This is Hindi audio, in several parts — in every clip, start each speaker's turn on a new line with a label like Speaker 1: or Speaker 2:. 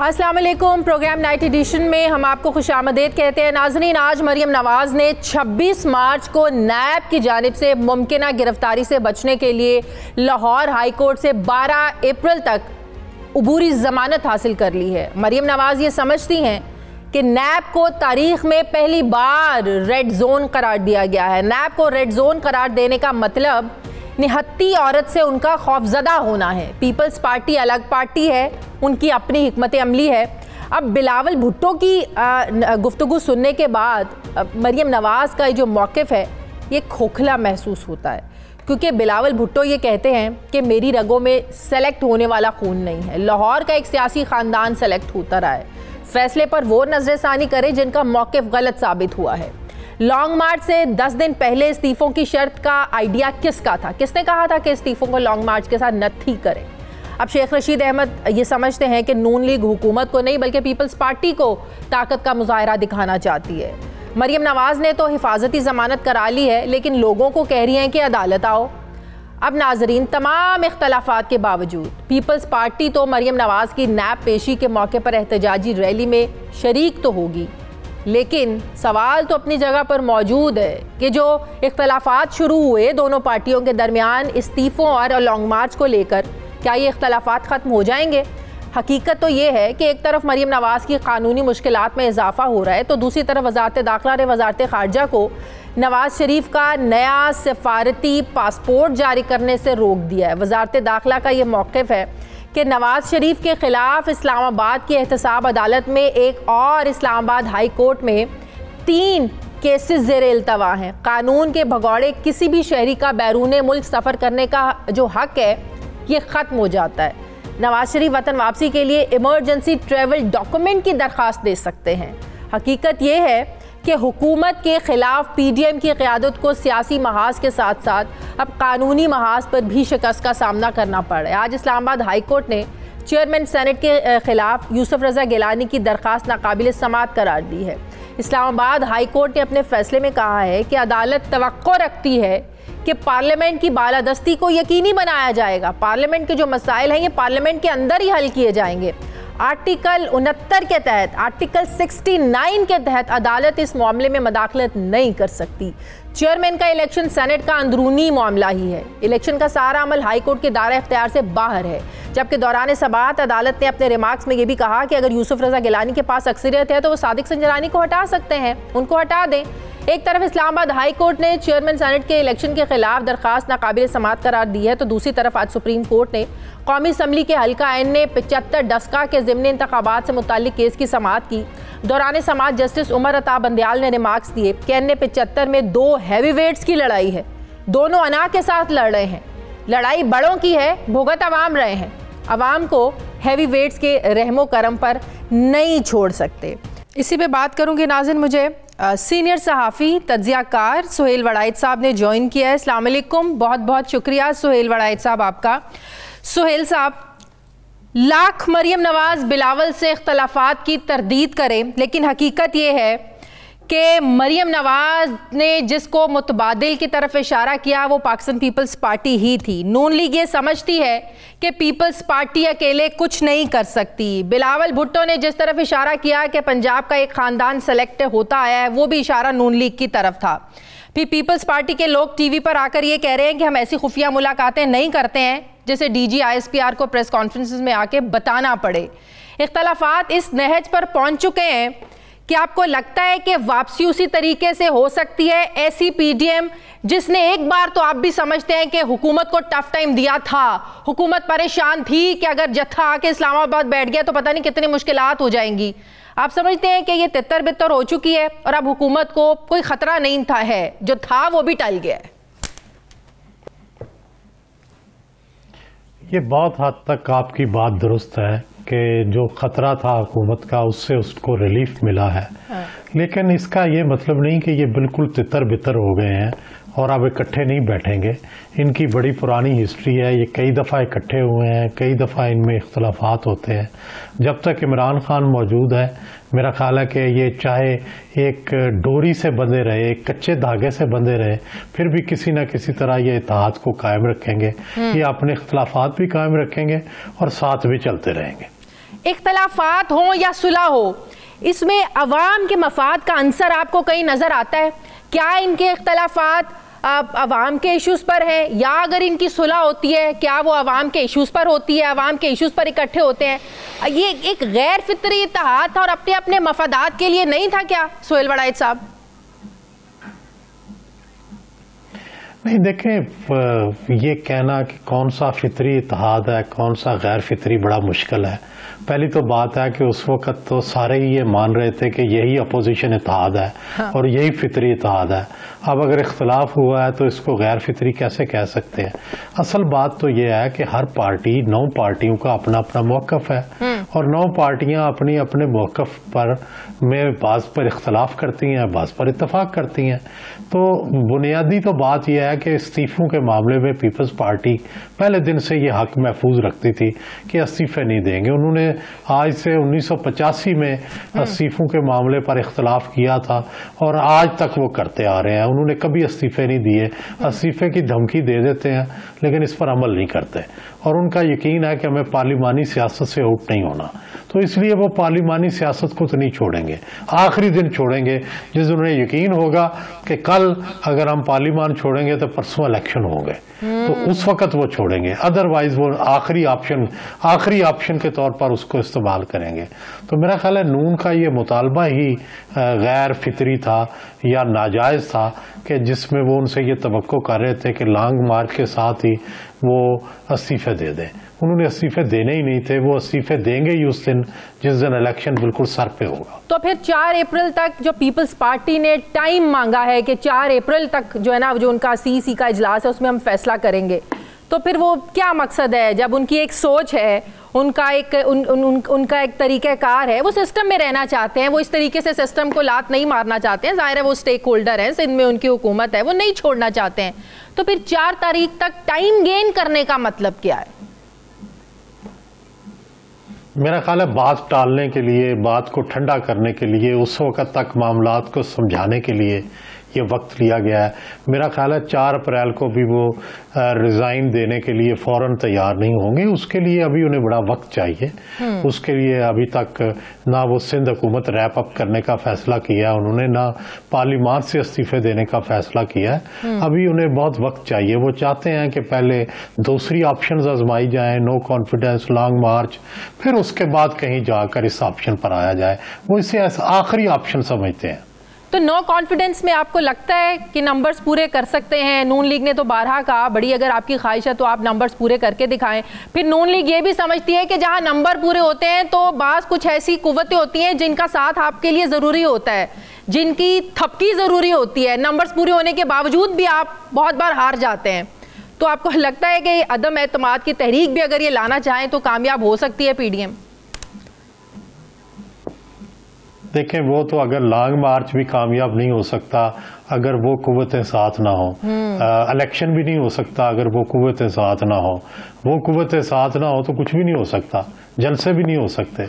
Speaker 1: अस्सलाम वालेकुम। प्रोग्राम नाइट एडिशन में हम आपको खुशामदीद कहते हैं। नाज़रीन, आज मरियम नवाज़ ने 26 मार्च को नैब की जानिब से मुमकिना गिरफ्तारी से बचने के लिए लाहौर हाई कोर्ट से 12 अप्रैल तक अबूरी ज़मानत हासिल कर ली है। मरियम नवाज़ ये समझती हैं कि नैब को तारीख़ में पहली बार रेड जोन करार दिया गया है। नैब को रेड जोन करार देने का मतलब निहत्ती औरत से उनका खौफजदा होना है। पीपल्स पार्टी अलग पार्टी है, उनकी अपनी हिकमत अमली है। अब बिलावल भुट्टो की गुफ्तगू सुनने के बाद मरियम नवाज़ का जो मौक़िफ़ है ये खोखला महसूस होता है, क्योंकि बिलावल भुट्टो ये कहते हैं कि मेरी रगों में सेलेक्ट होने वाला खून नहीं है। लाहौर का एक सियासी ख़ानदान सेलेक्ट होता रहा है। फ़ैसले पर वो नज़रसानी करें जिनका मौक़िफ़ गलत साबित हुआ है। लॉन्ग मार्च से 10 दिन पहले इस्तीफ़ों की शर्त का आइडिया किसका था? किसने कहा था कि इस्तीफ़ों को लॉन्ग मार्च के साथ नत्थी करें? अब शेख रशीद अहमद ये समझते हैं कि नून लीग हुकूमत को नहीं बल्कि पीपल्स पार्टी को ताकत का मुजाहरा दिखाना चाहती है। मरियम नवाज़ ने तो हिफाजती ज़मानत करा ली है, लेकिन लोगों को कह रही हैं कि अदालत आओ। अब नाजरीन, तमाम इख्तलाफात के बावजूद पीपल्स पार्टी तो मरियम नवाज़ की नैब पेशी के मौके पर एहतजाजी रैली में शरीक तो होगी, लेकिन सवाल तो अपनी जगह पर मौजूद है कि जो इख्तलाफात शुरू हुए दोनों पार्टियों के दरमियान इस्तीफ़ों और लॉन्ग मार्च को लेकर, क्या ये इख्तलाफात ख़त्म हो जाएंगे? हकीकत तो ये है कि एक तरफ मरियम नवाज़ की कानूनी मुश्किलात में इजाफा हो रहा है, तो दूसरी तरफ वज़ारत दाखिला ने वज़ारत ख़ारजा को नवाज़ शरीफ का नया सफारती पासपोर्ट जारी करने से रोक दिया है। वज़ारत दाखिला का ये मौक़िफ़ है कि नवाज़ शरीफ के ख़िलाफ़ इस्लामाबाद की एहतसाब अदालत में एक और इस्लामाबाद हाई कोर्ट में 3 केसेस ज़ेरे इल्तवा हैं। कानून के भगौड़े किसी भी शहरी का बैरून मुल्क सफ़र करने का जो हक़ है ये ख़त्म हो जाता है। नवाज़ शरीफ वतन वापसी के लिए इमरजेंसी ट्रैवल डॉक्यूमेंट की दरख्वास्त दे सकते हैं। हकीकत ये है कि हुकूमत के ख़िलाफ़ PDM की क़यादत को सियासी महाज के साथ साथ अब कानूनी महाज पर भी शिकस्त का सामना करना पड़ रहा है। आज इस्लामाबाद हाई कोर्ट ने चेयरमैन सेनेट के ख़िलाफ़ यूसुफ रज़ा गिलानी की दरख्वास्त नाकाबिल समाअत करार दी है। इस्लामाबाद हाई कोर्ट ने अपने फ़ैसले में कहा है कि अदालत तवक्को रखती है कि पार्लियामेंट की बालादस्ती को यकीनी बनाया जाएगा। पार्लियामेंट के जो मसाइल हैं ये पार्लियामेंट के अंदर ही हल किए जाएंगे। आर्टिकल 69 के तहत, आर्टिकल 69 के तहत अदालत इस मामले में मदाखलत नहीं कर सकती। चेयरमैन का इलेक्शन सेनेट का अंदरूनी मामला ही है। इलेक्शन का सारा अमल हाई कोर्ट के दायरा इख्तियार से बाहर है। जबकि दौरान समाअत अदालत ने अपने रिमार्क्स में ये भी कहा कि अगर यूसुफ रज़ा गिलानी के पास अक्सरियत है तो वो सादिक संजरानी को हटा सकते हैं, उनको हटा दें। एक तरफ इस्लामाबाद हाई कोर्ट ने चेयरमैन सेनेट के इलेक्शन के खिलाफ दरख्वास्त नाकाबिल समाअत करार दी है, तो दूसरी तरफ आज सुप्रीम कोर्ट ने कौमी असम्बली के हल्का एन ने 75 डस्का के ज़िमनी इंतखाबात से मुताल्लिक केस की समाअत की। दौरान समाअत जस्टिस उमर अता बंदयाल ने रिमार्क्स दिए कि एन 75 में 2 हैवी वेट्स की लड़ाई है, दोनों अना के साथ लड़ रहे हैं। लड़ाई बड़ों की है, भुगत अवाम रहे हैं। अवाम को हैवी वेट्स के रहमो करम पर नहीं छोड़ सकते। इसी पे बात करूँगी नाज़रीन, मुझे सीनियर सहाफ़ी तज्ज़ियाकार सुहेल वड़ाइद साहब ने ज्वाइन किया है। अस्सलाम वालेकुम, बहुत बहुत शुक्रिया सुहेल वड़ाइद साहब आपका। सुहेल साहब, लाख मरियम नवाज़ बिलावल से इख्तलाफात की तरदीद करें, लेकिन हकीकत ये है कि मरियम नवाज़ ने जिसको मुतबादिल की तरफ इशारा किया वो पाकिस्तान पीपल्स पार्टी ही थी। नून लीग ये समझती है कि पीपल्स पार्टी अकेले कुछ नहीं कर सकती। बिलावल भुट्टो ने जिस तरफ इशारा किया कि पंजाब का एक ख़ानदान सेलेक्ट होता आया है, वो भी इशारा नून लीग की तरफ था। फिर पीपल्स पार्टी के लोग टीवी पर आकर ये कह रहे हैं कि हम ऐसी खुफिया मुलाकातें नहीं करते हैं जिसे DG ISPR को प्रेस कॉन्फ्रेंसेस में आके बताना पड़े। इख्तलाफात इस नहज पर पहुँच चुके हैं कि आपको लगता है कि वापसी उसी तरीके से हो सकती है? ऐसी PDM जिसने एक बार तो आप भी समझते हैं कि हुकूमत को टफ टाइम दिया था, हुकूमत परेशान थी कि अगर जत्था आके इस्लामाबाद बैठ गया तो पता नहीं कितनी मुश्किलात हो जाएंगी। आप समझते हैं कि ये तितर बितर हो चुकी है और अब हुकूमत को कोई खतरा नहीं था, है जो था वो भी टल गया है?
Speaker 2: ये बहुत हद तक आपकी बात दुरुस्त है कि जो ख़तरा था हुकूमत का उससे उसको रिलीफ मिला है। हाँ। लेकिन इसका ये मतलब नहीं कि ये बिल्कुल तितर बितर हो गए हैं और अब इकट्ठे नहीं बैठेंगे। इनकी बड़ी पुरानी हिस्ट्री है, ये कई दफ़ा इकट्ठे हुए हैं, कई दफ़ा इनमें इख्तलाफात होते हैं। जब तक इमरान खान मौजूद है मेरा ख्याल है कि ये चाहे एक डोरी से बंधे रहे, एक कच्चे धागे से बंधे रहे, फिर भी किसी न किसी तरह ये इत्तेहाद को कायम रखेंगे, ये अपने इख्तलाफात भी कायम रखेंगे और साथ भी चलते रहेंगे।
Speaker 1: इख्तलाफात हो या सुलह हो, इसमें अवाम के मफाद का अंसर आपको कहीं नजर आता है? क्या इनके इख्तलाफात अवाम के इश्यूज पर है, या अगर इनकी सुलह होती है क्या वो अवाम के इश्यूज पर होती है, अवाम के इश्यूज पर इकट्ठे होते हैं? ये एक गैर फितरी इत्तेहाद था और अपने अपने मफादात के लिए नहीं था क्या सोहेल वड़ाइच साहब?
Speaker 2: नहीं, देखें, ये कहना कि कौन सा फितरी इत्तेहाद है कौन सा गैर फितरी बड़ा मुश्किल है। पहली तो बात है कि उस वक्त तो सारे ही ये मान रहे थे कि यही अपोजिशन इत्तेहाद है। हाँ। और यही फितरी इत्तेहाद है। अब अगर इख्तलाफ हुआ है तो इसको गैर फितरी कैसे कह सकते हैं? असल बात तो ये है कि हर पार्टी, 9 पार्टियों का अपना अपना मौक़िफ़ है और 9 पार्टियां अपनी अपने मौक़िफ़ पर में बाज़ पर इख्तलाफ करती हैं, बाज़ पर इत्तफाक करती हैं। तो बुनियादी तो बात यह है कि इस्तीफ़ों के मामले में पीपल्स पार्टी पहले दिन से ये हक महफूज रखती थी कि इस्तीफ़े नहीं देंगे। उन्होंने आज से 1985 में इस्तीफ़ों के मामले पर इख्तलाफ किया था और आज तक वो करते आ रहे हैं। उन्होंने कभी इस्तीफ़े नहीं दिए, इस्तीफ़े की धमकी दे देते हैं लेकिन इस पर अमल नहीं करते और उनका यकीन है कि हमें पार्लिमानी सियासत से आउट नहीं होना। तो इसलिए वो पार्लिमानी सियासत को तो नहीं छोड़ेंगे, आखिरी दिन छोड़ेंगे जिस दिन उन्हें यकीन होगा कि कल अगर हम पार्लिमान छोड़ेंगे तो परसों इलेक्शन होंगे, तो उस वक्त वो छोड़ेंगे। अदरवाइज वो आखिरी ऑप्शन के तौर पर उसको इस्तेमाल करेंगे। तो मेरा ख्याल है नून का ये मुतालबा ही गैर फितरी था या नाजायज़ था कि जिसमें वो उनसे ये तवक्को कर रहे थे कि लॉन्ग मार्च के साथ ही वो इस्तीफे दे दें। उन्होंने इस्तीफे देने ही नहीं थे, वो इस्तीफे देंगे ही उस दिन जिस दिन इलेक्शन बिल्कुल सर पे होगा।
Speaker 1: तो फिर 4 अप्रैल तक जो पीपल्स पार्टी ने टाइम मांगा है कि 4 अप्रैल तक जो है ना, जो उनका सीईसी का इजलास है उसमें हम फैसला करेंगे, तो फिर वो क्या मकसद है? जब उनकी एक सोच है, उनका एक तरीक़ाकार है, वो सिस्टम में रहना चाहते हैं, वो इस तरीके से सिस्टम को लात नहीं मारना चाहते हैं। ज़ाहिर है वो स्टेक होल्डर हैं, सिंध में उनकी हुकूमत है, वो नहीं छोड़ना चाहते हैं। तो फिर 4 तारीख तक टाइम गेन करने का मतलब क्या है?
Speaker 2: मेरा ख्याल है बात टालने के लिए, बात को ठंडा करने के लिए, उस वक्त तक मामलात को समझाने के लिए ये वक्त लिया गया है। मेरा ख्याल है 4 अप्रैल को भी वो रिज़ाइन देने के लिए फ़ौरन तैयार नहीं होंगे, उसके लिए अभी उन्हें बड़ा वक्त चाहिए। उसके लिए अभी तक ना वो सिंध हुकूमत रैप अप करने का फैसला किया उन्होंने, ना पार्लियामेंट से इस्तीफे देने का फैसला किया है। अभी उन्हें बहुत वक्त चाहिए। वो चाहते हैं कि पहले दूसरी ऑप्शंस आजमाई जाएं, नो कॉन्फिडेंस, लॉन्ग मार्च, फिर उसके बाद कहीं जाकर इस ऑप्शन पर आया जाए। वो इसे आखिरी ऑप्शन समझते हैं।
Speaker 1: तो नो कॉन्फिडेंस में आपको लगता है कि नंबर्स पूरे कर सकते हैं? नून लीग ने तो 12 कहा, बड़ी अगर आपकी ख्वाहिश है तो आप नंबर्स पूरे करके दिखाएं। फिर नून लीग ये भी समझती है कि जहां नंबर पूरे होते हैं तो बास कुछ ऐसी कुव्वतें होती हैं जिनका साथ आपके लिए ज़रूरी होता है, जिनकी थपकी ज़रूरी होती है। नंबर्स पूरे होने के बावजूद भी आप बहुत बार हार जाते हैं। तो आपको लगता है कि अदम एतमाद की तहरीक भी अगर ये लाना चाहें तो कामयाब हो सकती है पीडीएम?
Speaker 2: देखें, वो तो अगर लॉन्ग मार्च भी कामयाब नहीं हो सकता अगर वो कुव्वतें साथ ना हो, इलेक्शन भी नहीं हो सकता अगर वो कुव्वतें साथ ना हो, वो कुव्वतें साथ ना हो तो कुछ भी नहीं हो सकता, जलसे भी नहीं हो सकते।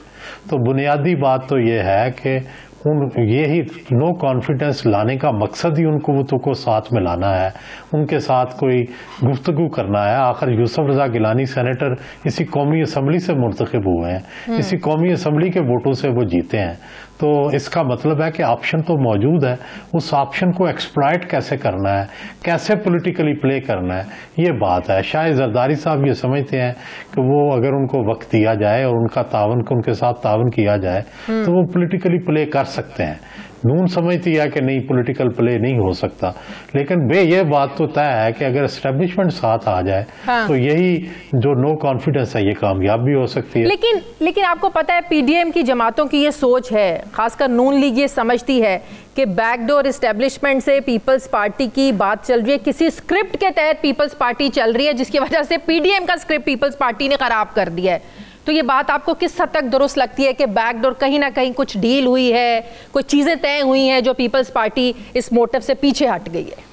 Speaker 2: तो बुनियादी बात तो ये है कि यही नो कॉन्फिडेंस लाने का मकसद ही उन कुव्वतों को साथ में लाना है, उनके साथ कोई गुफ्तगू करना है। आखिर यूसुफ रजा गिलानी सेनेटर इसी कौमी असम्बली से मुंतखब हुए हैं, इसी कौमी असम्बली के वोटों से वो जीते हैं। तो इसका मतलब है कि ऑप्शन तो मौजूद है, उस ऑप्शन को एक्सप्लॉइट कैसे करना है, कैसे पॉलिटिकली प्ले करना है, ये बात है। शायद जरदारी साहब ये समझते हैं कि वो अगर उनको वक्त दिया जाए और उनके साथ तावन किया जाए तो वो पॉलिटिकली प्ले कर सकते हैं। नून समझती है कि नहीं, पॉलिटिकल प्ले नहीं हो सकता, लेकिन ये बात तो तय है कि अगर एस्टेब्लिशमेंट साथ आ जाए तो यही जो नो कॉन्फिडेंस है ये कामयाब भी हो सकती है।
Speaker 1: लेकिन आपको पता है पीडीएम की जमातों की ये सोच है, खासकर नून लीग ये समझती है कि बैकडोर एस्टेब्लिशमेंट से पीपल्स पार्टी की बात चल रही है, किसी स्क्रिप्ट के तहत पीपल्स पार्टी चल रही है जिसकी वजह से पीडीएम का स्क्रिप्ट पीपल्स पार्टी ने खराब कर दिया है। तो ये बात आपको किस हद तक दुरुस्त लगती है कि बैकडोर कहीं ना कहीं कुछ डील हुई है, कोई चीजें तय हुई हैं जो पीपल्स पार्टी इस मोटिव से पीछे हट गई है?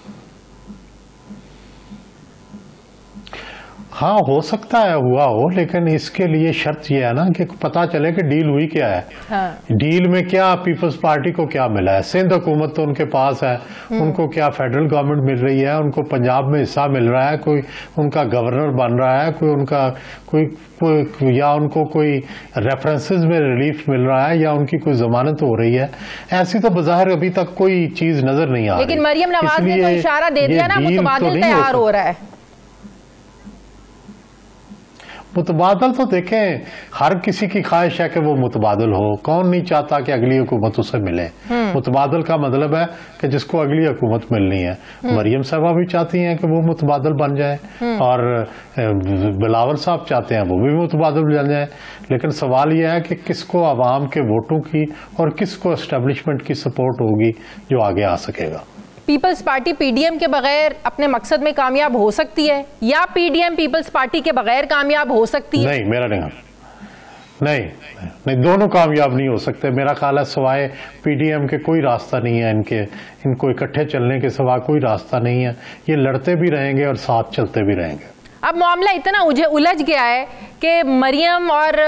Speaker 2: हाँ हो सकता है हुआ हो, लेकिन इसके लिए शर्त यह है ना कि पता चले कि डील हुई क्या है। हाँ। डील में क्या पीपल्स पार्टी को क्या मिला है। सिंध हुकूमत तो उनके पास है, उनको क्या फेडरल गवर्नमेंट मिल रही है, उनको पंजाब में हिस्सा मिल रहा है, कोई उनका गवर्नर बन रहा है, कोई उनका कोई या उनको कोई रेफरेंसेस में रिलीफ मिल रहा है, या उनकी कोई जमानत हो रही है। ऐसी तो बज़ाहिर अभी तक कोई चीज नजर नहीं आ रही।
Speaker 1: लेकिन मरियम नवाज ने तो इशारा दे दिया ना, मुतबादिल तैयार हो रहा है।
Speaker 2: मुतबादल तो देखें, हर किसी की ख्वाहिश है कि वो मुतबादल हो। कौन नहीं चाहता कि अगली हुकूमत उसे मिले। मुतबादल का मतलब है कि जिसको अगली हुकूमत मिलनी है। मरियम साहबा भी चाहती हैं कि वो मुतबादल बन जाए, और बिलावल साहब चाहते हैं वो भी मुतबादल बन जाए। लेकिन सवाल यह है कि किसको आवाम के वोटों की और किसको एस्टेब्लिशमेंट की सपोर्ट होगी जो आगे आ सकेगा।
Speaker 1: पीपल्स पार्टी पीडीएम के बगैर अपने मकसद में कामयाब हो सकती है, या पीडीएम पीपल्स पार्टी के बगैर कामयाब हो सकती है?
Speaker 2: नहीं, मेरा नहीं, दोनों कामयाब नहीं हो सकते। मेरा ख्याल है सिवाय पीडीएम के कोई रास्ता नहीं है, इनको इकट्ठे चलने के सिवा कोई रास्ता नहीं है। ये लड़ते भी रहेंगे और साथ चलते भी रहेंगे।
Speaker 1: अब मामला इतना उलझ गया है कि मरियम और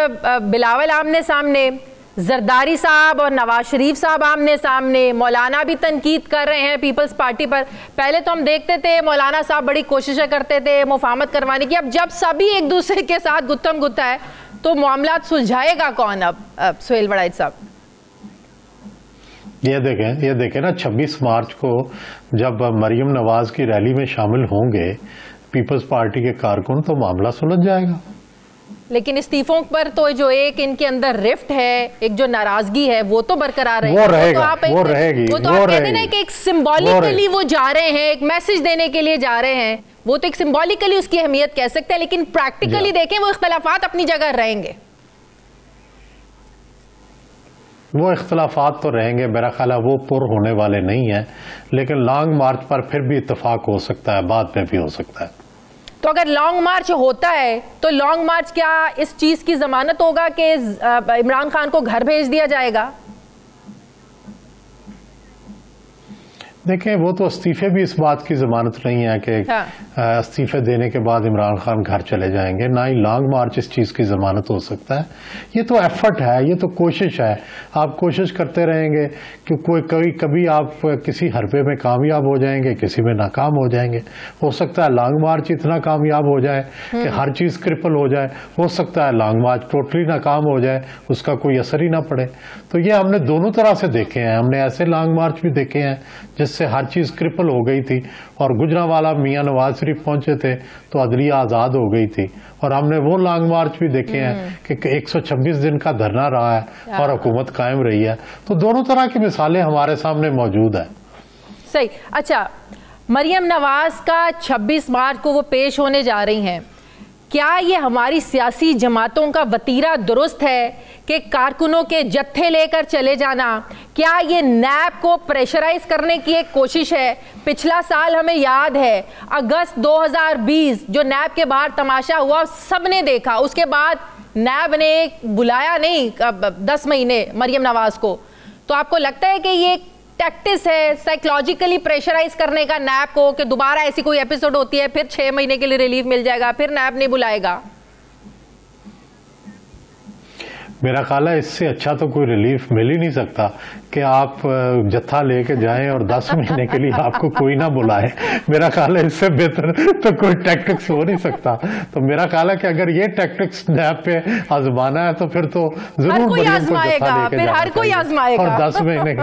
Speaker 1: बिलावल आमने सामने, जरदारी साहब और नवाज शरीफ साहब आमने सामने, मौलाना भी तनकीद कर रहे हैं पीपल्स पार्टी पर। पहले तो हम देखते थे मौलाना साहब बड़ी कोशिशें करते थे मुफाहमत करवाने की। अब जब सभी एक दूसरे के साथ गुत्थम गुत्था है तो मामला सुलझाएगा कौन? अब सुहेल वड़ाइच साहब
Speaker 2: ये देखें ना, 26 मार्च को जब मरियम नवाज की रैली में शामिल होंगे पीपल्स पार्टी के कारकुन, तो मामला सुलझ जाएगा।
Speaker 1: लेकिन इस्तीफों पर तो जो एक इनके अंदर रिफ्ट है, एक जो नाराजगी है, वो तो बरकरार रहेगी।
Speaker 2: वो रहेगी।
Speaker 1: वो तो आप कहते हैं ना कि एक सिंबॉलिकली वो जा रहे हैं, एक मैसेज देने के लिए जा रहे हैं, वो तो एक सिंबॉलिकली उसकी अहमियत कह सकते हैं। लेकिन प्रैक्टिकली देखें वो इख्तलाफात अपनी जगह रहेंगे।
Speaker 2: वो इख्तलाफात तो रहेंगे, मेरा ख्याल है वो पुर होने वाले नहीं है। लेकिन लॉन्ग मार्च पर फिर भी इत्तेफाक हो सकता है, बाद में भी हो सकता है।
Speaker 1: तो अगर लॉन्ग मार्च होता है तो लॉन्ग मार्च क्या इस चीज की जमानत होगा कि इमरान खान को घर भेज दिया जाएगा?
Speaker 2: देखें, वो तो इस्तीफे भी इस बात की जमानत नहीं है कि इस्तीफे देने के बाद इमरान खान घर चले जाएंगे। ना ही लॉन्ग मार्च इस चीज़ की जमानत हो सकता है। ये तो एफर्ट है, ये तो कोशिश है। आप कोशिश करते रहेंगे कि कभी आप किसी हरबे में कामयाब हो जाएंगे, किसी में नाकाम हो जाएंगे। हो सकता है लॉन्ग मार्च इतना कामयाब हो जाए कि हर चीज़ क्रिपल हो जाए। हो सकता है लॉन्ग मार्च टोटली नाकाम हो जाए, उसका कोई असर ही ना पड़े। तो ये हमने दोनों तरह से देखे हैं। हमने ऐसे लॉन्ग मार्च भी देखे हैं जिससे हर चीज क्रिपल हो गई थी, और गुजरांवाला मियां नवाज शरीफ पहुंचे थे तो अदलिया आजाद हो गई थी। और हमने वो लॉन्ग मार्च भी देखे हैं कि 126 दिन का धरना रहा है और हुकूमत कायम रही है। तो दोनों तरह की मिसालें हमारे सामने मौजूद है।
Speaker 1: सही। अच्छा, मरियम नवाज का 26 मार्च को वो पेश होने जा रही हैं। क्या ये हमारी सियासी जमातों का वतीरा दुरुस्त है कि कारकुनों के जत्थे लेकर चले जाना? क्या ये नैब को प्रेशराइज करने की एक कोशिश है? पिछला साल हमें याद है, अगस्त 2020 जो नैब के बाहर तमाशा हुआ सबने देखा। उसके बाद नैब ने बुलाया नहीं 10 महीने मरियम नवाज को। तो आपको लगता है कि ये टैक्टिस है साइकोलॉजिकली प्रेशराइज करने का नैब को कि दोबारा ऐसी कोई एपिसोड होती है फिर 6 महीने के लिए रिलीफ मिल जाएगा, फिर नैब नहीं बुलाएगा?
Speaker 2: मेरा ख्याल है इससे अच्छा तो कोई रिलीफ मिल ही नहीं सकता कि आप जत्था लेके जाएं और 10 महीने के लिए आपको कोई ना बुलाए। मेरा ख्याल है इससे बेहतर तो कोई टैक्टिक्स हो नहीं सकता। तो मेरा ख्याल है कि अगर ये टैक्टिक्स नैब पे आजमाना है तो फिर तो जरूर मरियम को जत्था लेके जाना
Speaker 1: हर कोई आजमाएगा
Speaker 2: और 10 महीने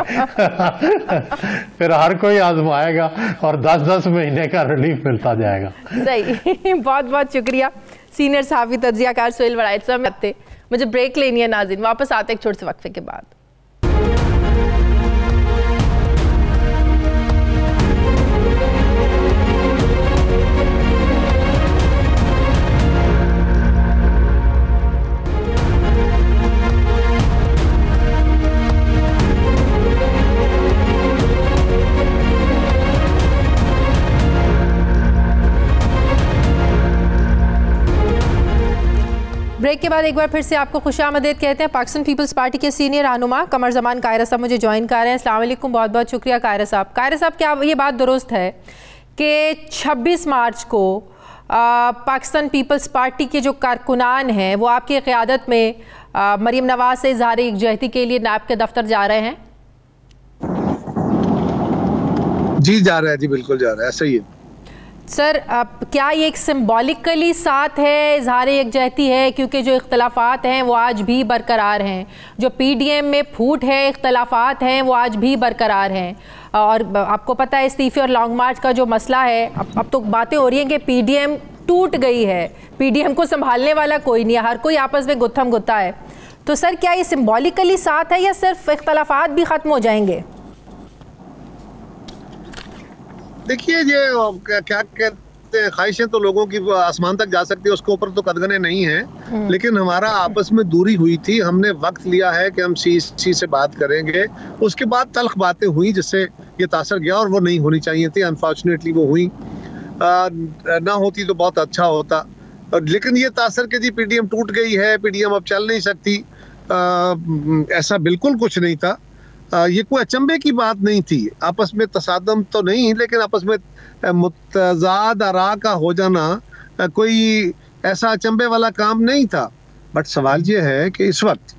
Speaker 2: फिर हर कोई आजमाएगा और 10-10 महीने का रिलीफ मिलता जाएगा।
Speaker 1: सही। बहुत बहुत शुक्रिया सीनियर सहाफ़ी तज्ज़ियाकार सुहेल वड़ाइच साहब। मुझे ब्रेक लेनी है नाज़रीन, वापस आते एक छोटे से वक्फे के बाद। ब्रेक के बाद एक बार फिर से आपको खुशामदीद कहते हैं। पाकिस्तान पीपल्स पार्टी के सीनियर रहनुमा कमर ज़मान कायरा साहब मुझे ज्वाइन कर रहे हैं। अस्सलाम वालेकुम, बहुत बहुत शुक्रिया कायरा साहब। कायरा साहब, क्या ये बात दुरुस्त है कि 26 मार्च को पाकिस्तान पीपल्स पार्टी के जो कारकुनान हैं वो आपकी क़यादत में मरीम नवाज से इज़हार यकजहती के लिए नैब के दफ्तर जा रहे हैं?
Speaker 3: जी जा रहा है, जी बिल्कुल जा रहा है, सही है
Speaker 1: सर। क्या ये एक सिंबॉलिकली साथ है, इज़हार यकजहती है? क्योंकि जो इख्तलाफात हैं वो आज भी बरकरार हैं, जो PDM में फूट है, इख्तलाफात हैं वो आज भी बरकरार हैं। और आपको पता है इस्तीफ़े और लॉन्ग मार्च का जो मसला है, अब तो बातें हो रही हैं कि PDM टूट गई है, PDM को संभालने वाला कोई नहीं है, हर कोई आपस में गुत्थम गुत्ता है। तो सर क्या ये सिंबॉलिकली साथ है या सिर्फ इख्तलाफात भी ख़त्म हो जाएंगे?
Speaker 3: देखिए, ये क्या कहते हैं, ख्वाहिशें तो लोगों की आसमान तक जा सकती है, उसके ऊपर तो कदगने नहीं है, लेकिन हमारा आपस में दूरी हुई थी। हमने वक्त लिया है कि हम CC से बात करेंगे। उसके बाद तल्ख बातें हुई जिससे ये तासर गया और वो नहीं होनी चाहिए थी। अनफॉर्चुनेटली वो हुई, ना होती तो बहुत अच्छा होता। लेकिन ये तासर के जी PDM टूट गई है, PDM अब चल नहीं सकती, ऐसा बिल्कुल कुछ नहीं था। ये कोई अचंभे की बात नहीं थी, आपस में तसादम तो नहीं, लेकिन आपस में मुतजाद आरा का हो जाना कोई ऐसा अचंभे वाला काम नहीं था। बट सवाल ये है कि इस वक्त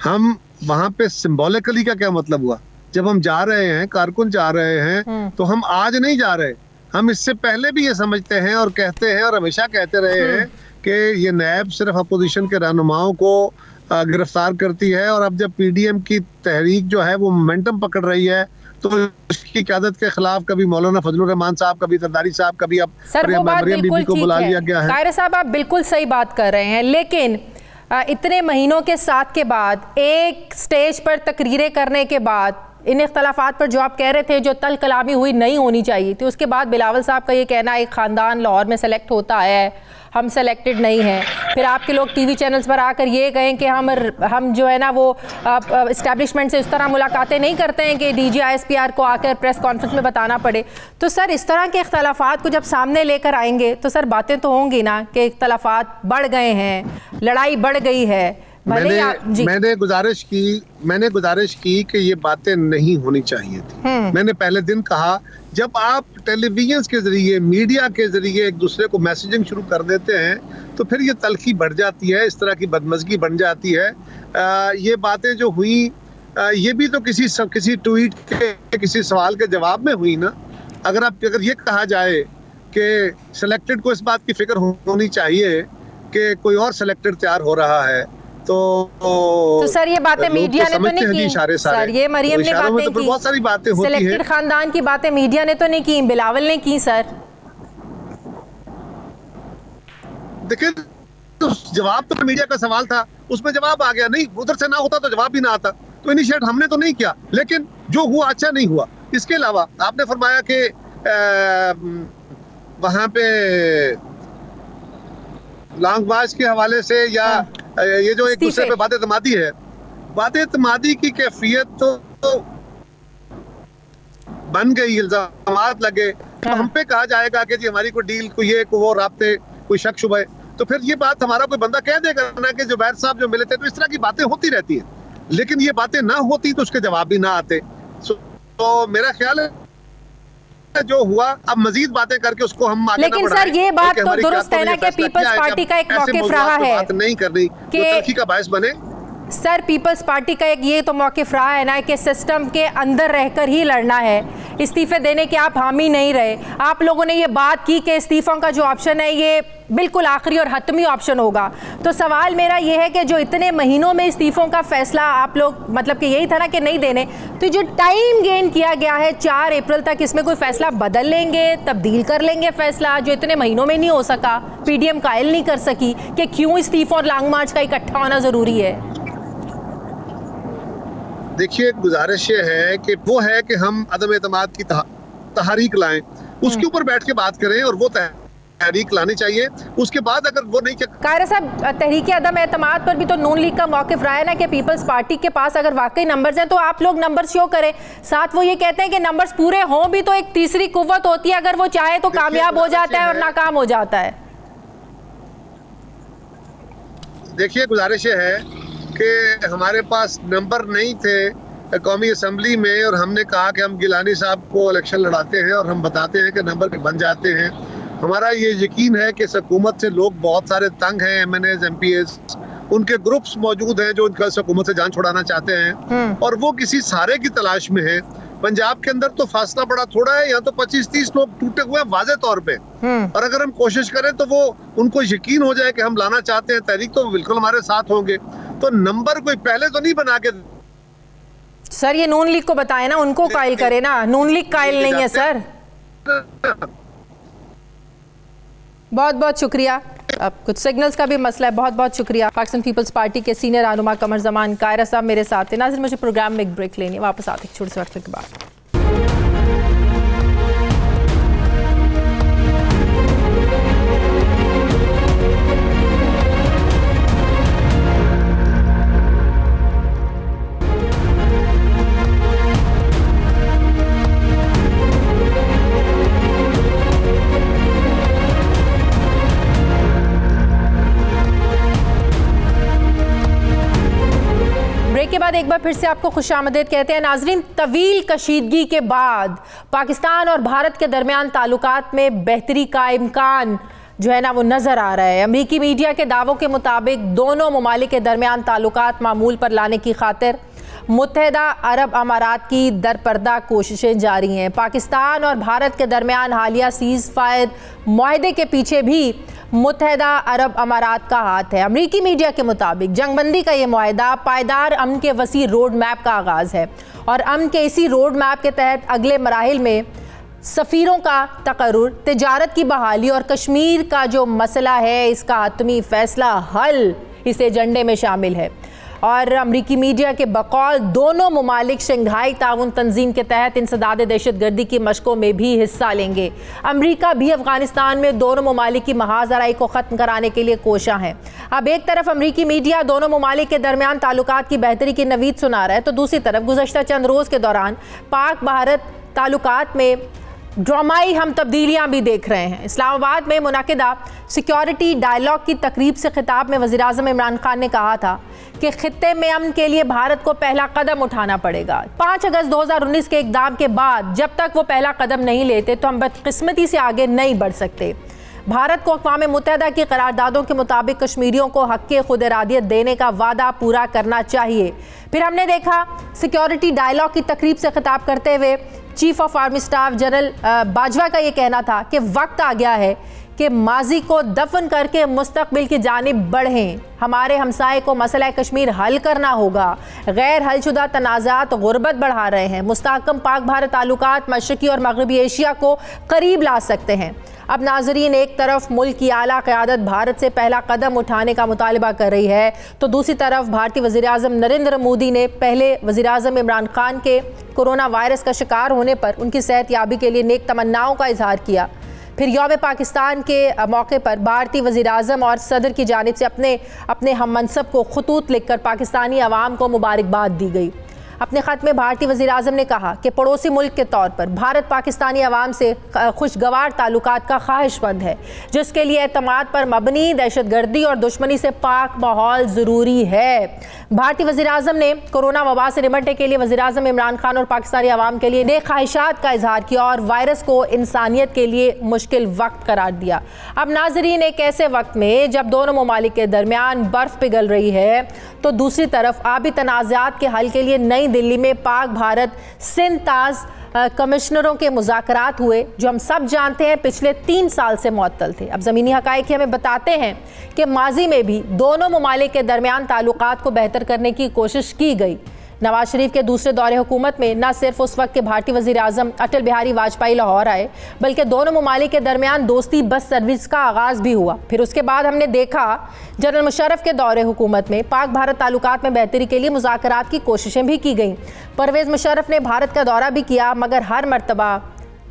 Speaker 3: हम वहाँ पे सिंबॉलिकली का क्या मतलब हुआ? जब हम जा रहे हैं, कारकुन जा रहे हैं, तो हम आज नहीं जा रहे, हम इससे पहले भी ये समझते हैं और कहते हैं और हमेशा कहते रहे हैं कि ये नैब सिर्फ अपोजिशन के रहनुमाओं को गिरफ्तार करती है। और अब जब PDM की तहरीक जो है वो मोमेंटम पकड़ रही है, तो उसकी क़यादत के खिलाफ कभी मौलाना फजलुर रहमान साहब, कभी जरदारी साहब, कभी अब मरियम बीबी को बुला लिया गया है।
Speaker 1: कायरे साहब, आप बिल्कुल सही बात कर रहे हैं, लेकिन इतने महीनों के साथ के बाद, एक स्टेज पर तकरीरें करने के बाद, इन इख्तलाफात पर जो आप कह रहे थे जो तल कलामी हुई नहीं होनी चाहिए थी, उसके बाद बिलावल साहब का ये कहना एक ख़ानदान लाहौर में सेलेक्ट होता है, हम सेलेक्टेड नहीं हैं। फिर आपके लोग TV चैनल्स पर आकर ये कहें कि हम जो है ना वो इस्टेब्लिशमेंट से इस तरह मुलाकातें नहीं करते हैं कि DG ISPR को आकर प्रेस कॉन्फ्रेंस में बताना पड़े। तो सर इस तरह के इख्तलाफात को जब सामने लेकर आएंगे तो सर बातें तो होंगी ना कि इख्तलाफात बढ़ गए हैं, लड़ाई बढ़ गई है।
Speaker 3: मैंने गुजारिश की कि ये बातें नहीं होनी चाहिए थी। मैंने पहले दिन कहा, जब आप टेलीविजन के जरिए, मीडिया के जरिए एक दूसरे को मैसेजिंग शुरू कर देते हैं तो फिर ये तलखी बढ़ जाती है, इस तरह की बदमज़गी बन जाती है। ये बातें जो हुई, ये भी तो किसी ट्वीट के किसी सवाल के जवाब में हुई ना। अगर ये कहा जाए कि सिलेक्टेड को इस बात की फिक्र होनी चाहिए कि कोई और सिलेक्टेड तैयार हो रहा है, तो सर ये बातें मीडिया ने तो नहीं की। सर ये मरियम ने बातें की, बहुत सारी बातें होती हैं।
Speaker 1: सिलेक्टेड खानदान की बातें मीडिया ने तो नहीं की, बिलावल ने की। सर
Speaker 3: देखिए, तो जवाब तो मीडिया का सवाल था, उसमें जवाब आ गया। नहीं, उधर से ना होता तो जवाब भी ना आता। तो इनिशिएट हमने तो नहीं किया, लेकिन जो हुआ अच्छा नहीं हुआ। इसके अलावा आपने फरमाया कि वहां पे लॉन्ग मार्च के हवाले से या ये जो एक दूसरे पे बातें तमादी है, बातें तमादी की कैफियत तो बन गई, इल्जामात लगे, तो हम पे कहा जाएगा कि जी हमारी कोई डील, कोई ये, कोई वो राब्ते, कोई शक शुबह, तो फिर ये बात हमारा कोई बंदा कह देगा ना कि जुबैर साहब जो मिले थे। तो इस तरह की बातें होती रहती है, लेकिन ये बातें ना होती तो उसके जवाब भी ना आते। तो मेरा ख्याल है जो हुआ, अब मजीद बातें करके उसको हम आगे
Speaker 1: लेकिन सर ये बात तो दुरुस्त है ना कि पीपल्स पार्टी का एक मौक़िफ़ रहा है,
Speaker 3: बात नहीं करनी कि तलखी का बायस बने।
Speaker 1: सर पीपल्स पार्टी का एक ये तो मौक़िफ़ रहा है ना कि सिस्टम के अंदर रहकर ही लड़ना है, इस्तीफ़े देने के आप हामी नहीं रहे। आप लोगों ने ये बात की कि इस्तीफ़ों का जो ऑप्शन है ये बिल्कुल आखिरी और हतमी ऑप्शन होगा। तो सवाल मेरा ये है कि जो इतने महीनों में इस्तीफ़ों का फ़ैसला आप लोग, मतलब कि यही था ना कि नहीं देने, तो जो टाइम गेन किया गया है 4 अप्रैल तक, इसमें कोई फ़ैसला बदल लेंगे, तब्दील कर लेंगे फ़ैसला जो इतने महीनों में नहीं हो सका, PDM कायल नहीं कर सकी कि क्यों इस्तीफ़ों और लॉन्ग मार्च का इकट्ठा होना ज़रूरी है?
Speaker 3: देखिए, गुजारिश ये है कि वो है कि हम अदम एतमाद की तहरीक लाएं, उसके ऊपर बैठ के बात करें और वो तहरीक लानी चाहिए। उसके बाद अगर वो नहीं,
Speaker 1: कायरा साहब तहरीक अदम एतमाद पर भी तो नून लीग का मौक़िफ़ रहा है ना कि पीपल्स पार्टी के पास अगर वाकई नंबर्स हैं तो आप लोग नंबर्स शो करें। साथ वो ये कहते हैं कि नंबर्स पूरे हों भी तो एक तीसरी कुव्वत होती है, अगर वो चाहे तो कामयाब हो जाता है और नाकाम हो जाता है।
Speaker 3: देखिए, गुजारिश है कि हमारे पास नंबर नहीं थे कौमी असम्बली में, और हमने कहा कि हम गिलानी साहब को इलेक्शन लड़ाते हैं और हम बताते हैं कि नंबर बन जाते हैं। हमारा ये यकीन है कि इस हुकूमत से लोग बहुत सारे तंग हैं, MNAs, MPAs, उनके ग्रुप्स मौजूद हैं जो इस हुकूमत से जान छुड़ाना चाहते हैं और वो किसी सहारे की तलाश में है। पंजाब के अंदर तो फासला बड़ा थोड़ा है, यहाँ तो 25-30 लोग टूटे हुए हैं वाज़े तौर पे, और अगर हम कोशिश करें तो वो उनको यकीन हो जाए कि हम लाना चाहते हैं तहरीक, तो बिल्कुल हमारे साथ होंगे। तो नंबर कोई पहले तो नहीं बना के
Speaker 1: सर, ये नून लीग को बताए ना, उनको कायल करे ना, नून लीग कायल नहीं है सर। बहुत बहुत शुक्रिया। अब कुछ सिग्नल्स का भी मसला है। बहुत बहुत शुक्रिया। पाकिस्तान पीपल्स पार्टी के सीनियर रहनुमा कमर जमान कायरा साहब मेरे साथ थे। नाज़रीन, मुझे प्रोग्राम में एक ब्रेक लेनी है, वापस आते छोटे से वक्त के बाद। के बाद एक बार फिर से आपको खुशामदीद कहते हैं। नाजरीन, तवील कशीदगी के बाद पाकिस्तान और भारत के दरमियान ताल्लुकात में बेहतरी का इम्कान जो है ना वो नज़र आ रहा है। अमरीकी मीडिया के दावों के मुताबिक दोनों ममालिक के दरमियान ताल्लुकात मामूल पर लाने की खातिर मुत्तहिदा अरब अमारात की दरपर्दा कोशिशें जारी हैं। पाकिस्तान और भारत के दरमियान हालिया सीज़ फायर मुआहदे के पीछे भी मुत्तहिदा अरब अमारात का हाथ है। अमरीकी मीडिया के मुताबिक जंगबंदी का ये मुआहदा पायदार अमन के वसी रोड मैप का आगाज़ है और अमन के इसी रोड मैप के तहत अगले मराहिल में सफ़ीरों का तकर्रुर, तिजारत की बहाली और कश्मीर का जो मसला है इसका हतमी फैसला हल इस एजेंडे में शामिल है। और अमरीकी मीडिया के बकौल दोनों ममालिक शंघाई ताउन तंजीम के तहत इंसदाद दहशतगर्दी की मशकों में भी हिस्सा लेंगे। अमरीका भी अफगानिस्तान में दोनों ममालिक की महाजराई को ख़त्म कराने के लिए कोशां है। अब एक तरफ अमरीकी मीडिया दोनों ममालिक के दरमियान ताल्लुकात की बेहतरी की नवीद सुना रहा है, तो दूसरी तरफ गुज़श्ता चंद रोज़ के दौरान पाक भारत ताल्लुकात में ड्रामाई हम तब्दीलियां भी देख रहे हैं। इस्लामाबाद में मुनाकिदा सिक्योरिटी डायलॉग की तकरीब से खिताब में वज़ीर आज़म इमरान खान ने कहा था कि खित्ते में अमन के लिए भारत को पहला कदम उठाना पड़ेगा। 5 अगस्त 2019 के इक़दाम के बाद जब तक वो पहला कदम नहीं लेते तो हम बदकिस्मती से आगे नहीं बढ़ सकते। भारत को अक़वाम मुत्तहिदा की करारदादों के मुताबिक कश्मीरियों को हक़ खुद इरादियत देने का वादा पूरा करना चाहिए। फिर हमने देखा सिक्योरिटी डायलॉग की तकरीब से खिताब करते हुए chief of army staff general Bajwa का ये कहना था कि वक्त आ गया है कि माजी को दफन करके मुस्तकबिल की जानिब बढ़ें। हमारे हमसाये को मसला कश्मीर हल करना होगा। गैर हलशुदा तनाज़ात गुर्बत बढ़ा रहे हैं। मुस्तहकम पाक भारत ताल्लुकात मशरक़ी और मगरबी एशिया को करीब ला सकते हैं। अब नाजरीन, एक तरफ मुल्क की आला क़यादत भारत से पहला कदम उठाने का मुतालबा कर रही है, तो दूसरी तरफ भारतीय वज़ीर आज़म नरेंद्र मोदी ने पहले वज़ीर आज़म इमरान खान के कोरोना वायरस का शिकार होने पर उनकी सेहतयाबी के लिए नेक तमन्नाओं का इजहार किया। फिर यौम पाकिस्तान के मौके पर भारतीय वज़ीर आज़म और सदर की जानिब से अपने हम मनसब को खतूत लिखकर पाकिस्तानी अवाम को मुबारकबाद दी गई। अपने ख़त में भारतीय वज़ीर आज़म ने कहा कि पड़ोसी मुल्क के तौर पर भारत पाकिस्तानी अवाम से खुशगवार ताल्लुकात का ख्वाहिशमंद है, जिसके लिए एतमाद पर मबनी दहशतगर्दी और दुश्मनी से पाक माहौल ज़रूरी है। भारतीय वज़ीर आज़म ने कोरोना वबा से निपटने के लिए वज़ीर आज़म इमरान खान और पाकिस्तानी अवाम के लिए नेक ख्वाहिशात का इजहार किया और वायरस को इंसानियत के लिए मुश्किल वक्त करार दिया। अब नाजरीन, एक ऐसे वक्त में जब दोनों ममालिक के दरमियान बर्फ़ पिघल रही है, तो दूसरी तरफ आबी तनाज़ात के हल के लिए नई दिल्ली में पाक भारत सिंध ताज कमिश्नरों के मुज़ाकरात हुए, जो हम सब जानते हैं पिछले 3 साल से मुअत्तल थे। अब ज़मीनी हक़ाइक़ हमें बताते हैं कि माजी में भी दोनों ममालिक के दरमियान ताल्लुकात को बेहतर करने की कोशिश की गई। नवाज शरीफ के दूसरे दौरे हुकूमत में न सिर्फ उस वक्त के भारतीय वज़ीर आज़म अटल बिहारी वाजपेयी लाहौर आए, बल्कि दोनों ममालिक के दरमियान दोस्ती बस सर्विस का आगाज़ भी हुआ। फिर उसके बाद हमने देखा जनरल मुशर्रफ के दौरे हुकूमत में पाक भारत ताल्लुकात में बेहतरी के लिए मुज़ाकरात की कोशिशें भी की गईं। परवेज़ मुशर्रफ ने भारत का दौरा भी किया, मगर हर मरतबा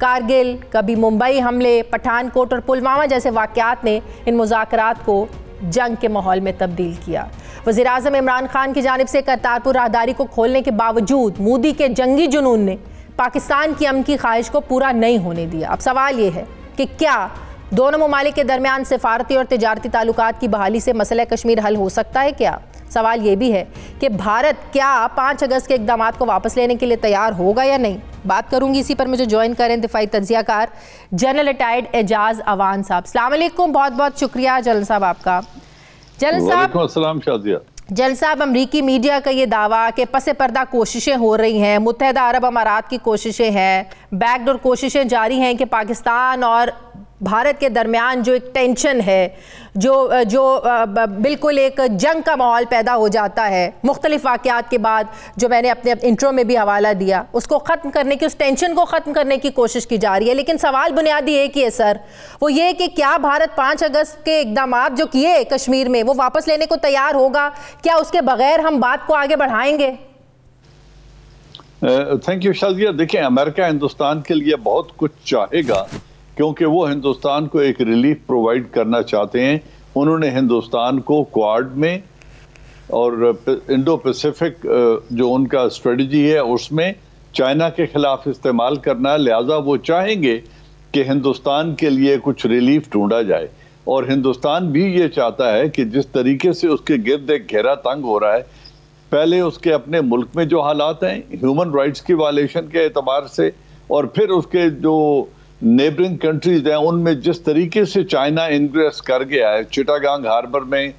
Speaker 1: कारगिल, कभी मुंबई हमले, पठानकोट और पुलवामा जैसे वाक़यात ने इन मुज़ाकरात को जंग के माहौल में तब्दील किया। वज़ीर आज़म इमरान खान की जानिब से करतारपुर राहदारी को खोलने के बावजूद मोदी के जंगी जुनून ने पाकिस्तान की अमन की ख्वाहिश को पूरा नहीं होने दिया। अब सवाल ये है कि क्या दोनों ममालिक के दरमियान सिफारती और तिजारती ताल्लुकात की बहाली से मसला कश्मीर हल हो सकता है? क्या सवाल ये भी है कि भारत क्या 5 अगस्त के इक़दामात को वापस लेने के लिए तैयार होगा या नहीं? बात करूंगी इसी पर। मुझे ज्वाइन करें दिफाई तज्जियाकार जनरल रिटायर्ड एजाज अवान साहब। अस्सलाम वालेकुम, बहुत बहुत शुक्रिया जनरल साहब आपका। जनरल साहब,
Speaker 4: अस्सलाम शादिया।
Speaker 1: जनरल साहब, अमरीकी मीडिया का ये दावा कि पसे पर्दा कोशिशें हो रही हैं, मुत्तहदा अरब अमारात की कोशिशें हैं, बैकडोर कोशिशें जारी हैं कि पाकिस्तान और भारत के दरमियान जो एक टेंशन है, जो बिल्कुल एक जंग का माहौल पैदा हो जाता है मुख्तलिफ वाक़यात के बाद, जो मैंने अपने इंट्रो में भी हवाला दिया, उसको ख़त्म करने की, उस टेंशन को ख़त्म करने की कोशिश की जा रही है। लेकिन सवाल बुनियादी एक ही है सर, वो ये कि क्या भारत 5 अगस्त के इक़दामात जो किए कश्मीर में वो वापस लेने को तैयार होगा? क्या उसके बगैर हम बात को आगे बढ़ाएंगे?
Speaker 4: Thank you Shadiya. देखिए, अमेरिका हिंदुस्तान के लिए बहुत कुछ चाहेगा क्योंकि वो हिंदुस्तान को एक रिलीफ प्रोवाइड करना चाहते हैं। उन्होंने हिंदुस्तान को क्वाड में और इंडो पैसिफिक जो उनका स्ट्रेटजी है उसमें चाइना के खिलाफ इस्तेमाल करना है। लिहाजा वो चाहेंगे कि हिंदुस्तान के लिए कुछ रिलीफ ढूंढा जाए, और हिंदुस्तान भी ये चाहता है कि जिस तरीके से उसके गिर्द एक घेरा तंग हो रहा है, पहले उसके अपने मुल्क में जो हालात हैं ह्यूमन राइट्स की वायलेशन के एतबार से, और फिर उसके जो नेबरिंग कंट्रीज हैं उनमें जिस तरीके से चाइना इनग्रेस कर गया है, चिटागांग हार्बर में,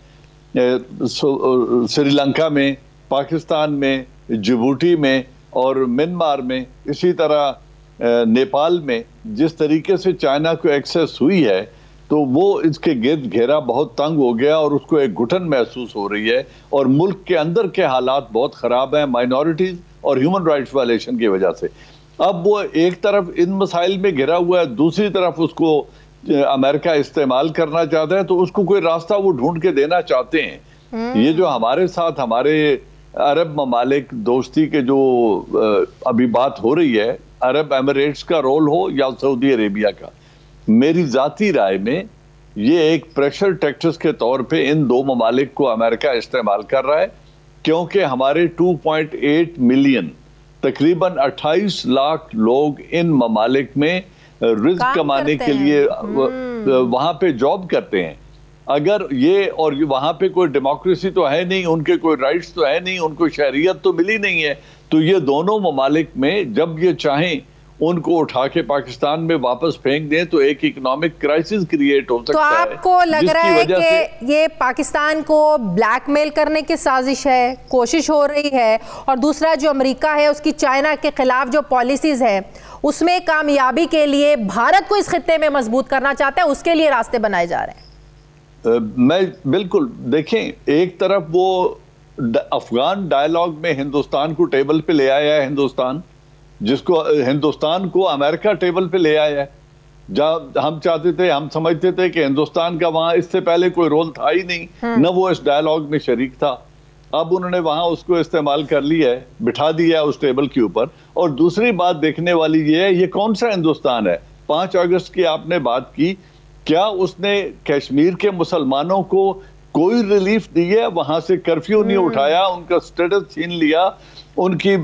Speaker 4: श्रीलंका में, पाकिस्तान में, जिबूटी में और म्यांमार में, इसी तरह नेपाल में जिस तरीके से चाइना को एक्सेस हुई है, तो वो इसके गिर्द घेरा बहुत तंग हो गया और उसको एक घुटन महसूस हो रही है, और मुल्क के अंदर के हालात बहुत ख़राब हैं माइनॉरिटीज़ और ह्यूमन राइट्स वायलेशन की वजह से। अब वो एक तरफ इन मसाइल में घिरा हुआ है, दूसरी तरफ उसको अमेरिका इस्तेमाल करना चाहता है, तो उसको कोई रास्ता वो ढूंढ के देना चाहते हैं। ये जो हमारे साथ हमारे अरब ममालिक दोस्ती के जो अभी बात हो रही है, अरब एमिरेट्स का रोल हो या सऊदी अरेबिया का, मेरी जाती राय में ये एक प्रेशर टैक्टिक्स के तौर पे इन दो ममालिक को अमेरिका इस्तेमाल कर रहा है, क्योंकि हमारे 2.8 मिलियन तकरीबन 28 लाख लोग इन ममालिक में रिस्क कमाने के लिए वहां पे जॉब करते हैं। अगर ये, और वहां पे कोई डेमोक्रेसी तो है नहीं, उनके कोई राइट्स तो है नहीं, उनको शहरियत तो मिली नहीं है, तो ये दोनों ममालिक में जब ये चाहें उनको उठा के पाकिस्तान में वापस फेंक दें तो एक इकोनॉमिक क्राइसिस क्रिएट हो सकता है।
Speaker 1: तो आपको लग रहा है कि ये पाकिस्तान को ब्लैकमेल करने की साजिश है, कोशिश हो रही है, और दूसरा जो अमेरिका है उसकी चाइना के खिलाफ जो पॉलिसीज है उसमें कामयाबी के लिए भारत को इस खित्ते में मजबूत करना चाहता है, उसके लिए रास्ते बनाए जा रहे हैं?
Speaker 4: मैं बिल्कुल, देखें, एक तरफ वो अफगान डायलॉग में हिंदुस्तान को टेबल पे ले आया है, जिसको हिंदुस्तान को अमेरिका टेबल पे ले आया है। जब हम चाहते थे, हम समझते थे कि हिंदुस्तान का वहां इससे पहले कोई रोल था ही नहीं, न वो इस डायलॉग में शरीक था। अब उन्होंने वहां उसको इस्तेमाल कर लिया है, बिठा दिया है उस टेबल के ऊपर। और दूसरी बात देखने वाली ये है, ये कौन सा हिंदुस्तान है? 5 अगस्त की आपने बात की, क्या उसने कश्मीर के मुसलमानों को कोई रिलीफ दी है? वहां से कर्फ्यू नहीं उठाया, उनका स्टेटस छीन लिया, उनकी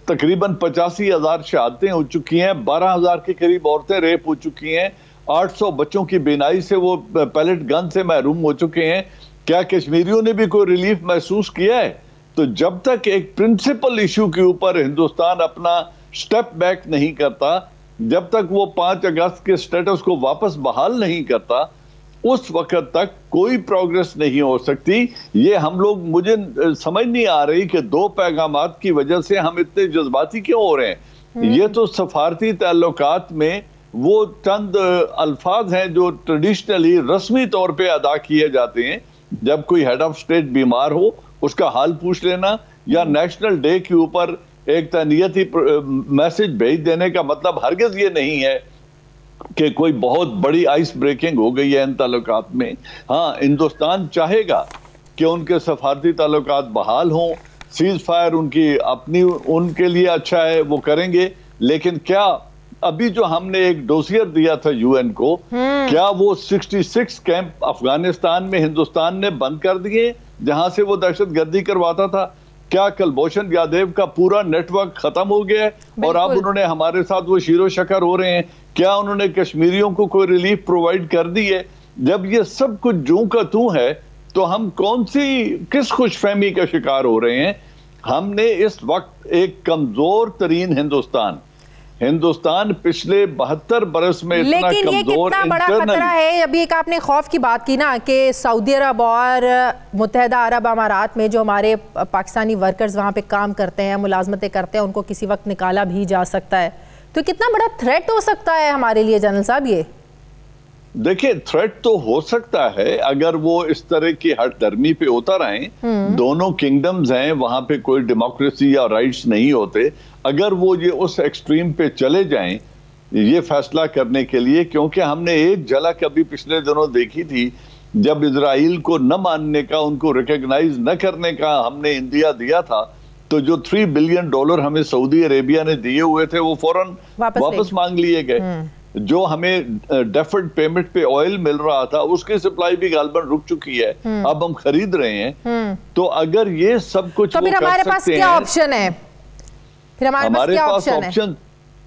Speaker 4: तकरीबन 85,000 शहादतें हो चुकी हैं, 12,000 के करीब औरतें रेप हो चुकी हैं, 800 बच्चों की बीनाई से वो पैलेट गन से महरूम हो चुके हैं। क्या कश्मीरियों ने भी कोई रिलीफ महसूस किया है? तो जब तक एक प्रिंसिपल इशू के ऊपर हिंदुस्तान अपना स्टेप बैक नहीं करता, जब तक वो 5 अगस्त के स्टेटस को वापस बहाल नहीं करता, उस वक्त तक कोई प्रोग्रेस नहीं हो सकती। ये हम लोग, मुझे समझ नहीं आ रही कि 2 पैगामात की वजह से हम इतने जज्बाती क्यों हो रहे हैं। ये तो सफारती ताल्लुकात में वो चंद अल्फाज हैं जो ट्रेडिशनली रस्मी तौर पे अदा किए जाते हैं। जब कोई हेड ऑफ स्टेट बीमार हो उसका हाल पूछ लेना, या नेशनल डे के ऊपर एक तहनीयती मैसेज भेज देने का मतलब हरगिज ये नहीं है कि कोई बहुत बड़ी आइस ब्रेकिंग हो गई है इन ताल्लुकात में। हाँ, हिंदुस्तान चाहेगा कि उनके सफारती ताल्लुकात बहाल हों, सीज फायर उनकी अपनी उनके लिए अच्छा है, वो करेंगे। लेकिन क्या अभी जो हमने एक डोसियर दिया था यूएन को, क्या वो 66 कैंप अफगानिस्तान में हिंदुस्तान ने बंद कर दिए जहां से वो दहशतगर्दी करवाता था? क्या कुलभूषण यादव का पूरा नेटवर्क खत्म हो गया है और अब उन्होंने हमारे साथ वो शीरो शकर हो रहे हैं? क्या उन्होंने कश्मीरियों को कोई रिलीफ प्रोवाइड कर दी है? जब ये सब कुछ जूं का तू है तो हम किस खुशफहमी का शिकार हो रहे हैं? हमने इस वक्त एक कमजोर तरीन हिंदुस्तान, हिंदुस्तान पिछले 72 बरस में इतना
Speaker 1: लेकिन
Speaker 4: कमजोर,
Speaker 1: ये कितना बड़ा खतरा है। अभी एक आपने खौफ की बात की ना कि सऊदी अरब और मुत्तहदा अरब अमारात में जो हमारे पाकिस्तानी वर्कर्स वहाँ पे काम करते हैं, मुलाजमतें करते हैं, उनको किसी वक्त निकाला भी जा सकता है। तो कितना बड़ा थ्रेट हो सकता है हमारे लिए जनरल साहब ये?
Speaker 4: देखिए, थ्रेट तो हो सकता है अगर वो इस तरह की हठधर्मी पे उतर आए। दोनों किंगडम्स हैं, वहां पे कोई डेमोक्रेसी या राइट्स नहीं होते। अगर वो ये उस एक्सट्रीम पे चले जाएं ये फैसला करने के लिए, क्योंकि हमने एक झलक अभी पिछले दिनों देखी थी जब इजराइल को न मानने का, उनको रिकॉग्नाइज न करने का हमने इंडिया दिया था, तो जो $3 बिलियन हमें सऊदी अरेबिया ने दिए हुए थे वो फौरन वापस मांग लिए गए। जो हमें डेफर्ड पेमेंट पे ऑयल मिल रहा था उसकी सप्लाई भी गालबन रुक चुकी है, अब हम खरीद रहे हैं। तो अगर ये सब कुछ
Speaker 1: तो फिर हमारे पास क्या ऑप्शन है? फिर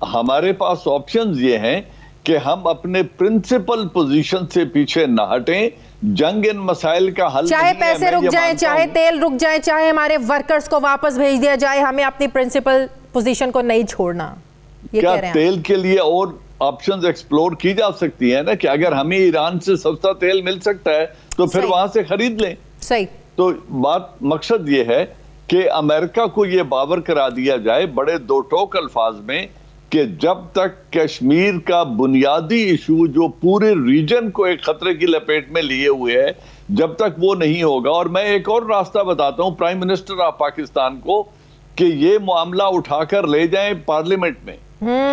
Speaker 4: हमारे पास ऑप्शन ये हैं कि हम अपने प्रिंसिपल पोजीशन से पीछे न हटें। जंग इन मसाइल का हल,
Speaker 1: चाहे पैसे रुक जाए, चाहे तेल रुक जाए, चाहे हमारे वर्कर्स को वापस भेज दिया जाए, हमें अपनी प्रिंसिपल पोजीशन को नहीं छोड़ना।
Speaker 4: क्या तेल के लिए और ऑप्शंस एक्सप्लोर की जा सकती है ना, कि अगर हमें ईरान से सस्ता तेल मिल सकता है तो फिर वहां से खरीद लें।
Speaker 1: सही।
Speaker 4: तो मकसद ये है कि अमेरिका को ये बावर करा दिया जाए बड़े दो टोक अल्फाज में कि जब तक कश्मीर का बुनियादी इशू जो पूरे रीजन को एक खतरे की लपेट में लिए हुए है, जब तक वो नहीं होगा। और मैं एक और रास्ता बताता हूं प्राइम मिनिस्टर ऑफ पाकिस्तान को कि ये मामला उठाकर ले जाएं पार्लियामेंट में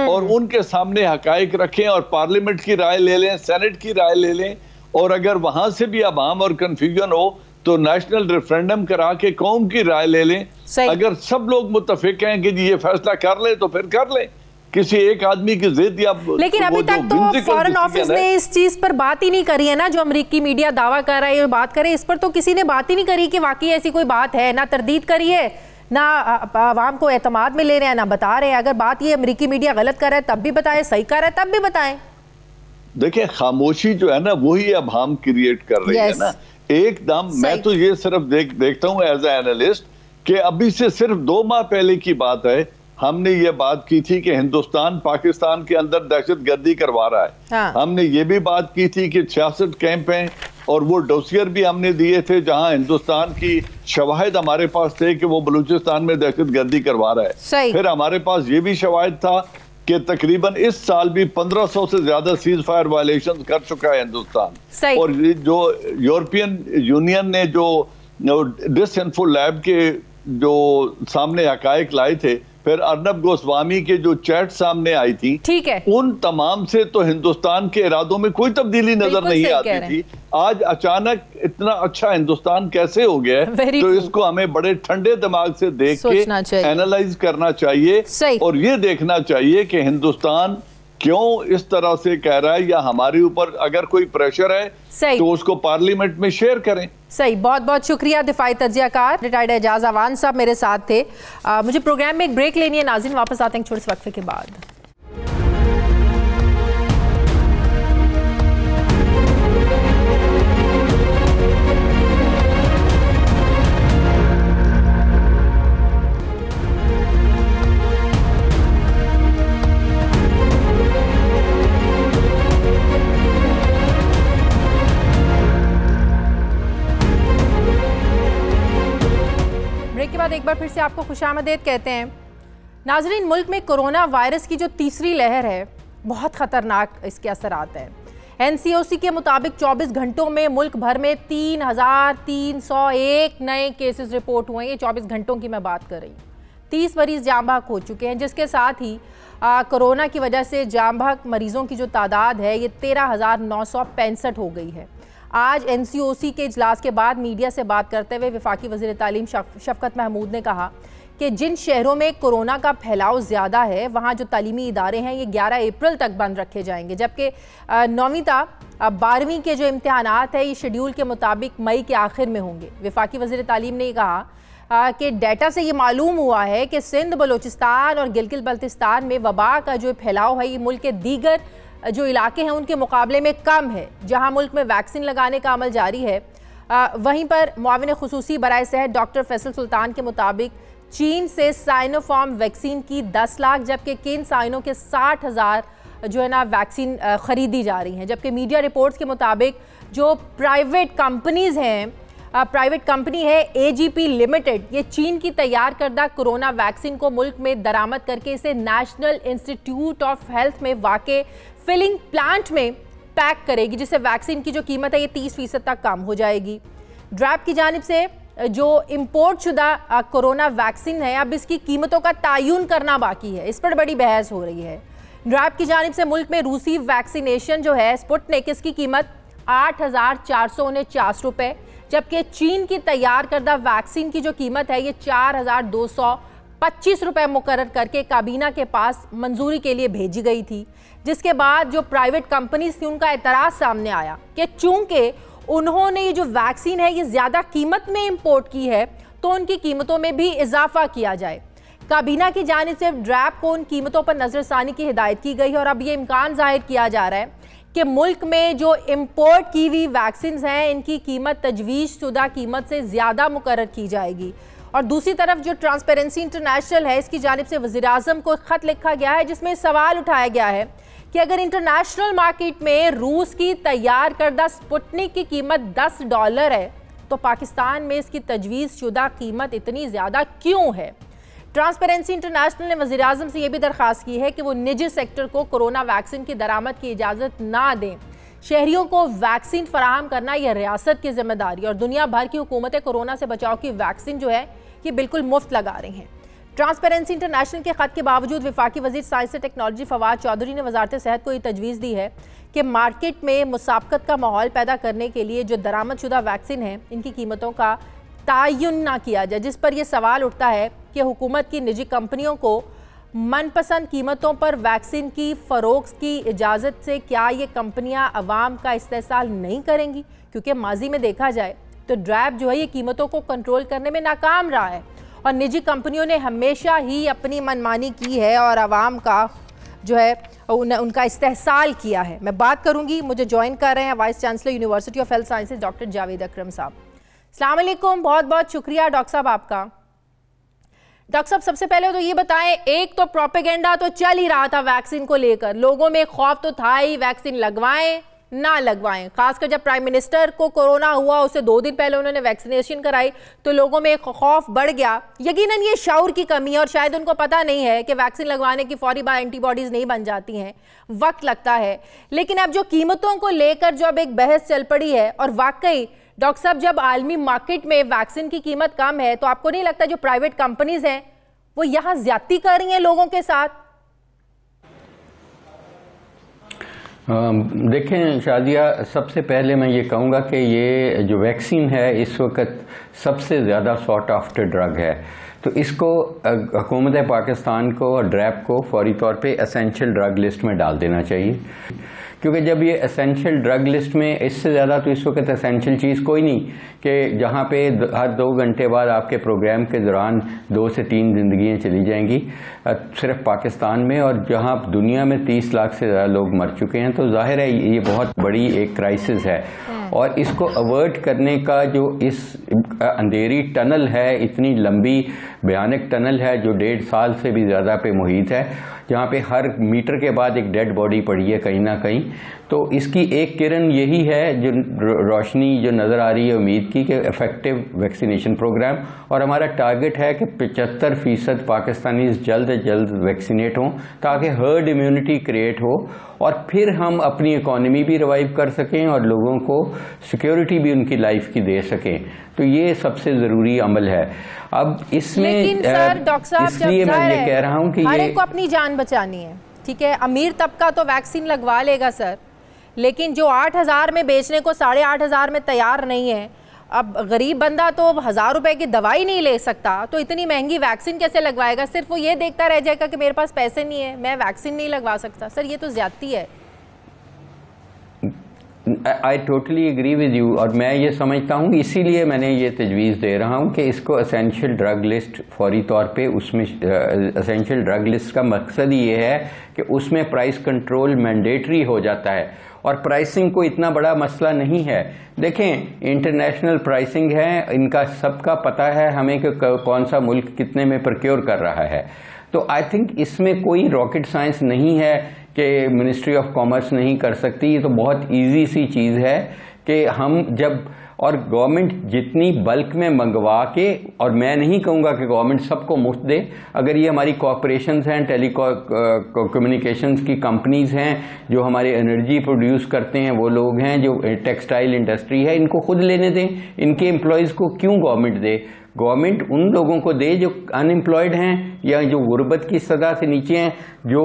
Speaker 4: और उनके सामने हकाइक रखें और पार्लियामेंट की राय ले लें, सेनेट की राय ले लें, और अगर वहां से भी अभाम और कंफ्यूजन हो तो नेशनल रेफरेंडम करा के कौम की राय ले लें। अगर सब लोग मुत्तफिक हैं कि जी ये फैसला कर ले तो फिर कर लें, किसी एक आदमी की जिद या।
Speaker 1: लेकिन अभी तक तो फॉरेन ऑफिस ने इस चीज पर बात ही नहीं करी है ना, जो अमेरिकी मीडिया दावा कर रहा है, बात करे इस पर तो किसी ने बात ही नहीं करी कि वाकई ऐसी कोई बात है। ना तरदीद करी है, ना आवाम को एतमाद में ले रहे हैं, ना बता रहे हैं। अगर बात ये अमेरिकी मीडिया गलत कर रहा है तब भी बताएं, सही कर रहा है तब भी बताएं।
Speaker 4: देखिए, खामोशी जो है ना वही अभाम क्रिएट कर रही है ना एकदम। मैं तो ये सिर्फ देखता हूं एज ए एनालिस्ट कि अभी से सिर्फ 2 माह पहले की बात है, हमने ये बात की थी कि हिंदुस्तान पाकिस्तान के अंदर दहशतगर्दी करवा रहा है। हाँ। हमने ये भी बात की थी कि 66 कैंप हैं और वो डोसियर भी हमने दिए थे जहां हिंदुस्तान की शवाहिद हमारे पास थे कि वो बलूचिस्तान में दहशतगर्दी करवा रहा है। फिर हमारे पास ये भी शवाहिद था कि तकरीबन इस साल भी 1500 से ज्यादा सीज फायर वायलेशन कर चुका है हिंदुस्तान। और जो यूरोपियन यूनियन ने जो डिसइंफो लैब के जो सामने हकायक लाए थे, फिर अर्नब गोस्वामी के जो चैट सामने आई थी, ठीक है, उन तमाम से तो हिंदुस्तान के इरादों में कोई तब्दीली नजर नहीं आती थी। आज अचानक इतना अच्छा हिंदुस्तान कैसे हो गया है, तो इसको हमें बड़े ठंडे दिमाग से देख के एनालाइज करना चाहिए और ये देखना चाहिए कि हिंदुस्तान क्यों इस तरह से कह रहा है, या हमारे ऊपर अगर कोई प्रेशर है तो उसको पार्लियामेंट में शेयर करें।
Speaker 1: सही, बहुत बहुत शुक्रिया दिफाई तज्जियाकार रिटायर्ड एजाज अवान साहब मेरे साथ थे। मुझे प्रोग्राम में एक ब्रेक लेनी है नाज़रीन, वापस आते हैं छोटे से वक्फे के बाद। एक बार फिर से आपको खुशामदीद कहते हैं। नाजरीन, मुल्क में कोरोना वायरस की जो तीसरी लहर है बहुत ख़तरनाक इसके असरात हैं। एनसीओसी के मुताबिक 24 घंटों में मुल्क भर में 3301 नए केसेस रिपोर्ट हुए। ये 24 घंटों की मैं बात कर रही हूँ। 30 मरीज जाम बहक हो चुके हैं, जिसके साथ ही कोरोना की वजह से जाम बहक मरीजों की जो तादाद है ये 13,965 हो गई है। आज एनसीओसी के इजलास के बाद मीडिया से बात करते हुए वफाकी वज़ीर तालीम शफकत महमूद ने कहा कि जिन शहरों में कोरोना का फैलाव ज़्यादा है वहाँ जो तालीमी इदारे हैं ये 11 अप्रैल तक बंद रखे जाएंगे, जबकि 9वीं ता 12वीं के जो इम्तहानात है ये शेड्यूल के मुताबिक मई के आखिर में होंगे। वफाकी वज़ीर तालीम ने कहा कि डाटा से ये मालूम हुआ है कि सिंध, बलोचिस्तान और गिलगित बल्तिस्तान में वबा का जो फैलाव है ये मुल्क के दीगर जो इलाके हैं उनके मुकाबले में कम है। जहां मुल्क में वैक्सीन लगाने का अमल जारी है, वहीं पर मुआविन खुसूसी बराए सेहत डॉक्टर फैसल सुल्तान के मुताबिक चीन से साइनोफार्म वैक्सीन की 10 लाख जबकि कैनसाइनो के 60,000 जो है ना वैक्सीन खरीदी जा रही हैं। जबकि मीडिया रिपोर्ट्स के मुताबिक जो प्राइवेट कंपनीज हैं, प्राइवेट कंपनी है AGP लिमिटेड, ये चीन की तैयार करदा कोरोना वैक्सीन को मुल्क में दरामद करके इसे नेशनल इंस्टीट्यूट ऑफ हेल्थ में वाक़े फिलिंग प्लांट में पैक करेगी, जिससे वैक्सीन की जो कीमत है ये 30% तक कम हो जाएगी। ड्रैप की जानिब से जो इम्पोर्ट शुदा कोरोना वैक्सीन है, अब इसकी कीमतों का तयन करना बाकी है, इस पर बड़ी बहस हो रही है। ड्रैप की जानिब से मुल्क में रूसी वैक्सीनेशन जो है स्पुतनिक, इसकी कीमत 8,449 रुपये, जबकि चीन की तैयार करदा वैक्सीन की जो कीमत है ये 4,225 रुपये मुकर्रर करके काबीना के पास मंजूरी के लिए भेजी गई थी। जिसके बाद जो प्राइवेट कंपनीज थी उनका एतराज़ सामने आया कि चूंकि उन्होंने ये जो वैक्सीन है ये ज़्यादा कीमत में इंपोर्ट की है तो उनकी कीमतों में भी इजाफा किया जाए। काबीना की जानिब से ड्रैप को उन कीमतों पर नजरसानी की हिदायत की गई है और अब ये इम्कान जाहिर किया जा रहा है कि मुल्क में जो इम्पोर्ट की हुई वैक्सीन हैं इनकी कीमत तजवीज़ शुदा कीमत से ज़्यादा मुकर्रर की जाएगी। और दूसरी तरफ जो ट्रांसपेरेंसी इंटरनेशनल है, इसकी जानिब से वज़ीर-ए-आज़म को खत लिखा गया है जिसमें सवाल उठाया गया है कि अगर इंटरनेशनल मार्केट में रूस की तैयार करदा स्पुतनिक की कीमत $10 है तो पाकिस्तान में इसकी तजवीज़ शुदा कीमत इतनी ज़्यादा क्यों है। ट्रांसपेरेंसी इंटरनेशनल ने वज़ीर-ए-आज़म से यह भी दरख्वास्त की है कि वो निजी सेक्टर को कोरोना वैक्सीन की दरामद की इजाज़त ना दें। शहरियों को वैक्सीन फराहम करना यह रियासत की जिम्मेदारी और दुनिया भर की हुकूमतें कोरोना से बचाव की वैक्सीन जो है ये बिल्कुल मुफ्त लगा रही हैं। ट्रांसपेरेंसी इंटरनेशनल के खत के बावजूद वफाकी वज़ीर साइंस और टेक्नोलॉजी फवाद चौधरी ने वजारत सेहत को ये तजवीज़ दी है कि मार्केट में मुसाबकत का माहौल पैदा करने के लिए जो दरामद शुदा वैक्सीन है इनकी कीमतों का तयन ना किया जाए, जिस पर यह सवाल उठता है कि हुकूमत की निजी कंपनियों को मनपसंद कीमतों पर वैक्सीन की फ़रोख्त की इजाज़त से क्या ये कंपनियां अवाम का इस्तेहसाल नहीं करेंगी, क्योंकि माजी में देखा जाए तो ड्रैप जो है ये कीमतों को कंट्रोल करने में नाकाम रहा है और निजी कंपनियों ने हमेशा ही अपनी मनमानी की है और अवाम का जो है उनका इस्तेहसाल किया है। मैं बात करूंगी, मुझे ज्वाइन कर रहे हैं vice chancellor university of health sciences doctor Javed Akram साहब। अस्सलाम वालेकुम, बहुत बहुत शुक्रिया डॉक्टर साहब आपका। डॉक्टर साहब सबसे पहले तो ये बताएं, एक तो प्रोपेगेंडा तो चल ही रहा था वैक्सीन को लेकर, लोगों में खौफ तो था ही वैक्सीन लगवाएं ना लगवाएं, खासकर जब प्राइम मिनिस्टर को कोरोना हुआ उससे 2 दिन पहले उन्होंने वैक्सीनेशन कराई तो लोगों में खौफ बढ़ गया। यकीनन ये शऊर की कमी है और शायद उनको पता नहीं है कि वैक्सीन लगवाने की फौरी बाद एंटीबॉडीज नहीं बन जाती हैं, वक्त लगता है। लेकिन अब जो कीमतों को लेकर जो अब एक बहस चल पड़ी है और वाकई डॉक्टर साहब जब आलमी मार्केट में वैक्सीन की कीमत कम है तो आपको नहीं लगता जो प्राइवेट कंपनीज हैं वो यहाँ ज्यादती कर रही हैं लोगों के साथ?
Speaker 5: देखें शादिया, सबसे पहले मैं ये कहूँगा कि ये जो वैक्सीन है इस वक्त सबसे ज़्यादा सॉट आफ्टर ड्रग है, तो इसको हुकूमत पाकिस्तान को और ड्रैप को फौरी तौर पे एसेंशियल ड्रग लिस्ट में डाल देना चाहिए, क्योंकि जब ये एसेंशियल ड्रग लिस्ट में, इससे ज़्यादा तो इस वक्त एसेंशियल चीज़ कोई नहीं कि जहाँ पे हर 2 घंटे बाद आपके प्रोग्राम के दौरान 2 से 3 जिंदगियाँ चली जाएंगी सिर्फ पाकिस्तान में, और जहाँ दुनिया में 30 लाख से ज़्यादा लोग मर चुके हैं, तो जाहिर है ये बहुत बड़ी एक क्राइसिस है। और इसको अवॉइड करने का जो इस अंधेरी टनल है, इतनी लंबी भयानक टनल है जो 1.5 साल से भी ज़्यादा पे मुहित है, जहाँ पे हर मीटर के बाद एक डेड बॉडी पड़ी है कहीं ना कहीं, तो इसकी एक किरण यही है जो रोशनी जो नज़र आ रही है उम्मीद की कि इफेक्टिव वैक्सीनेशन प्रोग्राम, और हमारा टारगेट है कि 75% पाकिस्तानी जल्द से जल्द वैक्सीनेट हों ताकि हर्ड इम्यूनिटी क्रिएट हो और फिर हम अपनी इकॉनमी भी रिवाइव कर सकें और लोगों को सिक्योरिटी भी उनकी लाइफ की दे सकें। तो ये सबसे ज़रूरी अमल है। अब इसमें इसलिए मैं ये कह रहा हूँ कि
Speaker 1: हर एक को अपनी जान बचानी है, ठीक है, अमीर तबका तो वैक्सीन लगवा लेगा सर, लेकिन जो 8,000 में बेचने को 8,500 में तैयार नहीं है, अब गरीब बंदा तो 1,000 रुपए की दवाई नहीं ले सकता तो इतनी महंगी वैक्सीन कैसे लगवाएगा? सिर्फ वो ये देखता रह जाएगा कि मेरे पास पैसे नहीं है, मैं वैक्सीन नहीं लगवा सकता। सर ये तो ज्यादती है।
Speaker 5: I totally agree with you, और मैं ये समझता हूँ, इसीलिए मैंने ये तजवीज़ दे रहा हूँ कि इसको एसेंशियल ड्रग लिस्ट फौरी तौर पे, उसमें एसेंशियल ड्रग लिस्ट का मकसद ये है कि उसमें प्राइस कंट्रोल मैंडेटरी हो जाता है और प्राइसिंग को इतना बड़ा मसला नहीं है। देखें, इंटरनेशनल प्राइसिंग है, इनका सबका पता है हमें कि कौन सा मुल्क कितने में प्रोक्योर कर रहा है। तो आई थिंक इसमें कोई रॉकेट साइंस नहीं है कि मिनिस्ट्री ऑफ कॉमर्स नहीं कर सकती। ये तो बहुत ईजी सी चीज़ है कि हम जब, और गवर्नमेंट जितनी बल्क में मंगवा के, और मैं नहीं कहूँगा कि गवर्नमेंट सबको मुफ्त दे, अगर ये हमारी कॉरपोरेशंस हैं, कम्युनिकेशंस की कंपनीज हैं, जो हमारे एनर्जी प्रोड्यूस करते हैं, वो लोग हैं, जो टेक्सटाइल इंडस्ट्री है, इनको खुद लेने दें। इनके एम्प्लॉयज़ को क्यों गवर्नमेंट दे? गवर्नमेंट उन लोगों को दे जो अनएम्प्लॉयड हैं या जो गुर्बत की सतह से नीचे हैं, जो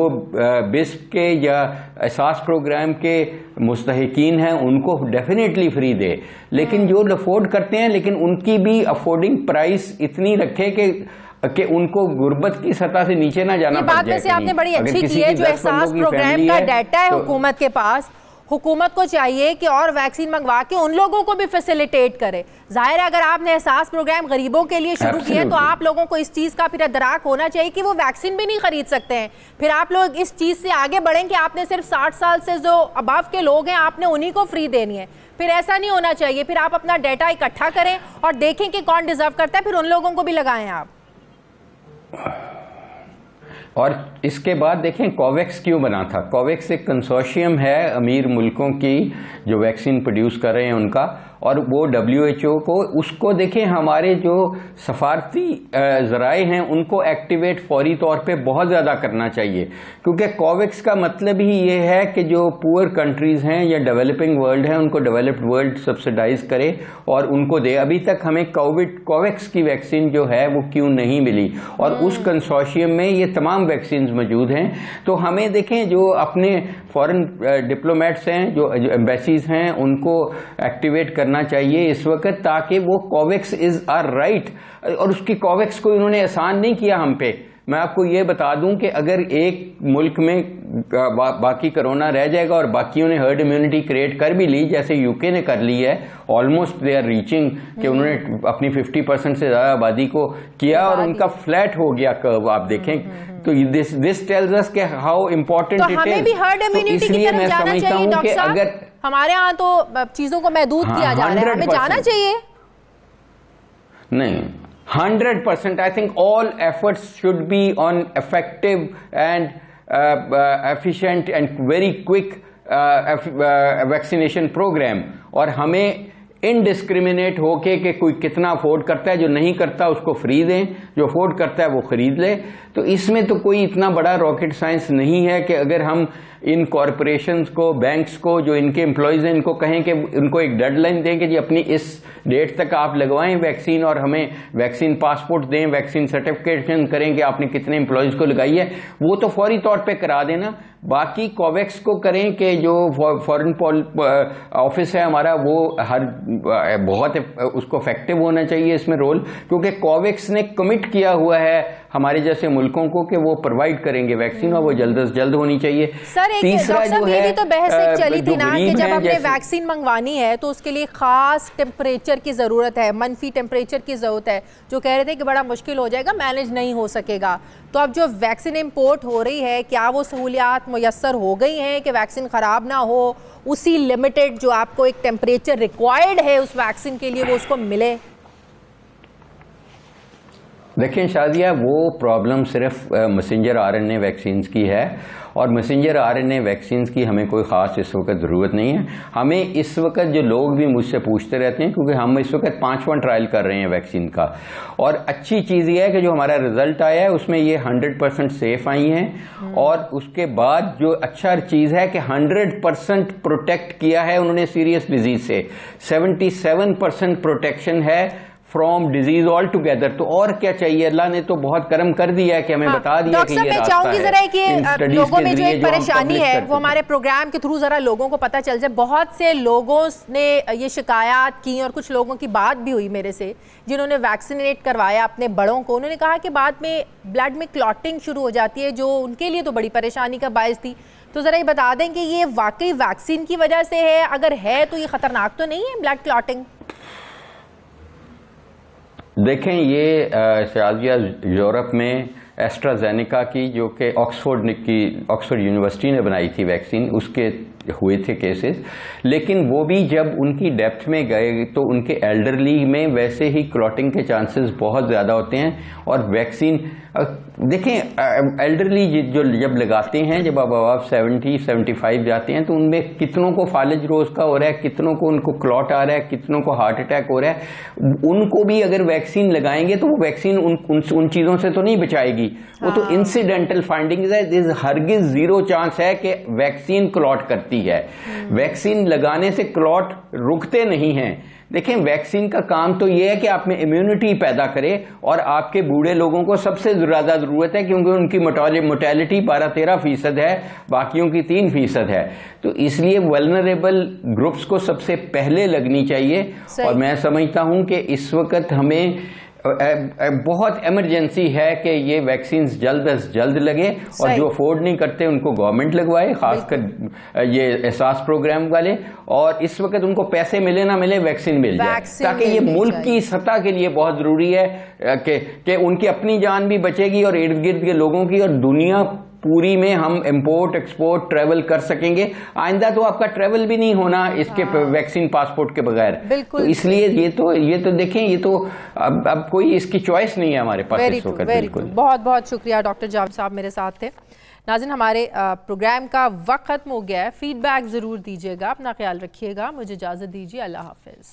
Speaker 5: बिस्प के या एहसास प्रोग्राम के मुस्तहिकीन हैं, उनको डेफिनेटली फ्री दे। लेकिन जो अफोर्ड करते हैं, लेकिन उनकी भी अफोर्डिंग प्राइस इतनी रखे कि उनको गुर्बत की सतह से नीचे ना जाना पड़ जाए।
Speaker 1: वैसे आपने बड़ी अच्छी की है, जो एहसास प्रोग्राम का डाटा है हुकूमत के पास, हुकूमत को चाहिए कि और वैक्सीन मंगवा के उन लोगों को भी फैसिलिटेट करे। जाहिर है अगर आपने एहसास प्रोग्राम गरीबों के लिए शुरू किया तो आप लोगों को इस चीज़ का फिर अदराक होना चाहिए कि वो वैक्सीन भी नहीं खरीद सकते हैं। फिर आप लोग इस चीज़ से आगे बढ़ें कि आपने सिर्फ 60 साल से जो अबव के लोग हैं आपने उन्हीं को फ्री देनी है। फिर ऐसा नहीं होना चाहिए। फिर आप अपना डाटा इकट्ठा करें और देखें कि कौन डिजर्व करता है, फिर उन लोगों को भी लगाएं आप।
Speaker 5: और इसके बाद देखें कोवैक्स क्यों बना था। कोवैक्स एक कंसोर्शियम है अमीर मुल्कों की जो वैक्सीन प्रोड्यूस कर रहे हैं उनका, और वो WHO को, उसको देखें, हमारे जो सफारती ज़राए हैं उनको एक्टिवेट फौरी तौर पे बहुत ज़्यादा करना चाहिए, क्योंकि कोवैक्स का मतलब ही ये है कि जो पुअर कंट्रीज़ हैं या डेवलपिंग वर्ल्ड हैं उनको डेवलप्ड वर्ल्ड सब्सिडाइज करे और उनको दे। अभी तक हमें कोवैक्स की वैक्सीन जो है वो क्यों नहीं मिली, और उस कंसोर्शियम में ये तमाम वैक्सीन मौजूद हैं। तो हमें देखें, जो अपने फॉरेन डिप्लोमेट्स हैं, जो एम्बेसीज हैं, उनको एक्टिवेट करना चाहिए इस वक्त, ताकि वो कोवैक्स इज आर राइट। और उसकी कोवैक्स को इन्होंने आसान नहीं किया हम पे। मैं आपको ये बता दूं कि अगर एक मुल्क में बाकी कोरोना रह जाएगा और बाकियों ने हर्ड इम्यूनिटी क्रिएट कर भी ली, जैसे यूके ने कर ली है, ऑलमोस्ट दे आर रीचिंग, कि उन्होंने अपनी 50% से ज्यादा आबादी को किया और उनका फ्लैट हो गया कर्व, आप देखें। तो दिस टेल्स अस कि हाउ इम्पोर्टेंट इट इज।
Speaker 1: हमें भी हर्ड इम्यूनिटी की तरफ जाना चाहिए डॉक्टर साहब। अगर हमारे यहाँ तो चीजों को महदूद किया जा रहा है, हमें जाना चाहिए।
Speaker 5: नहीं, 100%. I think all efforts should be on effective and efficient and very quick vaccination programme, और हमें इनडिस्क्रिमिनेट होके कि कोई कितना अफोर्ड करता है, जो नहीं करता उसको फ्री दें, जो अफोर्ड करता है वो खरीद ले। तो इसमें तो कोई इतना बड़ा रॉकेट साइंस नहीं है कि अगर हम इन कॉरपोरेशंस को, बैंक्स को, जो इनके एम्प्लॉयज हैं, इनको कहें कि उनको एक डेडलाइन दें कि जी अपनी इस डेट तक आप लगवाएं वैक्सीन और हमें वैक्सीन पासपोर्ट दें, वैक्सीन सर्टिफिकेशन करें कि आपने कितने एम्प्लॉयज को लगाई है, वो तो फौरी तौर पे करा देना। बाकी कोवैक्स को करें कि जो फॉरेन ऑफिस है हमारा, वो हर बहुत उसको इफेक्टिव होना चाहिए इसमें रोल, क्योंकि कोवैक्स ने कमिट किया हुआ है हमारे जैसे मुल्कों को कि वो प्रोवाइड करेंगे वैक्सीन, और वो जल्द से जल्द होनी चाहिए।
Speaker 1: सर, तीसरा जो है, भी तो बहस एक चली थी ना कि जब हमने वैक्सीन मंगवानी है तो उसके लिए खास टेम्परेचर की जरूरत है, मनफी टेम्परेचर की जरूरत है, जो कह रहे थे कि बड़ा मुश्किल हो जाएगा, मैनेज नहीं हो सकेगा। तो अब जो वैक्सीन इंपोर्ट हो रही है, क्या वो सहूलियात मुयस्सर हो गई हैं कि वैक्सीन ख़राब ना हो, उसी लिमिटेड जो आपको एक टेम्परेचर रिक्वायर्ड है उस वैक्सीन के लिए वो उसको मिले?
Speaker 5: देखें शादिया, वो प्रॉब्लम सिर्फ मैसेंजर आरएनए वैक्सीन्स की है, और मैसेंजर आरएनए वैक्सीन्स की हमें कोई ख़ास इस वक्त ज़रूरत नहीं है। हमें इस वक्त जो लोग भी मुझसे पूछते रहते हैं, क्योंकि हम इस वक्त 5वां ट्रायल कर रहे हैं वैक्सीन का, और अच्छी चीज़ ये है कि जो हमारा रिजल्ट आया है उसमें ये 100% सेफ आई हैं, और उसके बाद जो अच्छा चीज़ है कि 100% प्रोटेक्ट किया है उन्होंने सीरियस डिजीज से, 77% प्रोटेक्शन है फ्रॉम डिजीज ऑल टुगेदर। तो और क्या चाहिए, अल्लाह ने तो बहुत करम कर दिया है कि हमें बता दिया कि ये रास्ता है।
Speaker 1: मैं चाहूंगी जरा कि लोगों में जो एक परेशानी है वो हमारे प्रोग्राम के थ्रू जरा लोगों को पता चल जाए। बहुत से लोगों ने ये शिकायत की और कुछ लोगों की बात भी हुई मेरे से, जिन्होंने वैक्सीनेट करवाया अपने बड़ों को। उन्होंने कहा कि बाद में ब्लड में क्लॉटिंग शुरू हो जाती है, जो उनके लिए तो बड़ी परेशानी का बायस थी। तो जरा ये बता दें कि ये वाकई वैक्सीन की वजह से है, अगर है तो ये खतरनाक तो नहीं है ब्लड क्लॉटिंग?
Speaker 5: देखें, ये शादिया यूरोप में एस्ट्राजेनेका की, जो कि ऑक्सफोर्ड यूनिवर्सिटी ने बनाई थी वैक्सीन, उसके हुए थे केसेस, लेकिन वो भी जब उनकी डेप्थ में गए तो उनके एल्डरली में वैसे ही क्लॉटिंग के चांसेस बहुत ज़्यादा होते हैं। और वैक्सीन देखें, एल्डरली जो जब लगाते हैं, जब अब 70-75 जाते हैं, तो उनमें कितनों को फालिज रोज का हो रहा है, कितनों को उनको क्लॉट आ रहा है, कितनों को हार्ट अटैक हो रहा है। उनको भी अगर वैक्सीन लगाएंगे तो वो वैक्सीन उन चीज़ों से तो नहीं बचाएगी, वो तो इंसिडेंटल फाइंडिंग्स है। दिस हरगिज जीरो चांस है कि वैक्सीन क्लॉट करती है। वैक्सीन लगाने से क्लॉट रुकते नहीं हैं। देखें, वैक्सीन का काम तो यह है कि आप में इम्यूनिटी पैदा करे, और आपके बूढ़े लोगों को सबसे ज़्यादा ज़रूरत है क्योंकि उनकी मोर्टेलिटी 12-13% है, बाकियों की 3% है। तो इसलिए वल्नरेबल ग्रुप्स को सबसे पहले लगनी चाहिए। और मैं समझता हूं कि इस वक्त हमें बहुत इमरजेंसी है कि ये वैक्सीन जल्द से जल्द लगे, और जो अफोर्ड नहीं करते उनको गवर्नमेंट लगवाए, खासकर ये एहसास प्रोग्राम वाले। और इस वक्त उनको पैसे मिले ना मिले, वैक्सीन मिल जाए, ताकि ये मुल्क की सतह के लिए बहुत जरूरी है कि उनकी अपनी जान भी बचेगी और इर्द गिर्द के लोगों की, और दुनिया पूरी में हम इंपोर्ट एक्सपोर्ट ट्रैवल कर सकेंगे। आइंदा तो आपका ट्रैवल भी नहीं होना इसके वैक्सीन पासपोर्ट के बगैर। तो इसलिए ये तो देखें, ये तो अब कोई इसकी चॉइस नहीं है हमारे पास इस वक्त। बिल्कुल,
Speaker 1: बहुत बहुत शुक्रिया डॉक्टर जावेद साहब मेरे साथ थे। नाज़रीन, हमारे प्रोग्राम का वक्त खत्म हो गया है। फीडबैक जरूर दीजिएगा, अपना ख्याल रखिएगा। मुझे इजाजत दीजिए, अल्लाह हाफिज।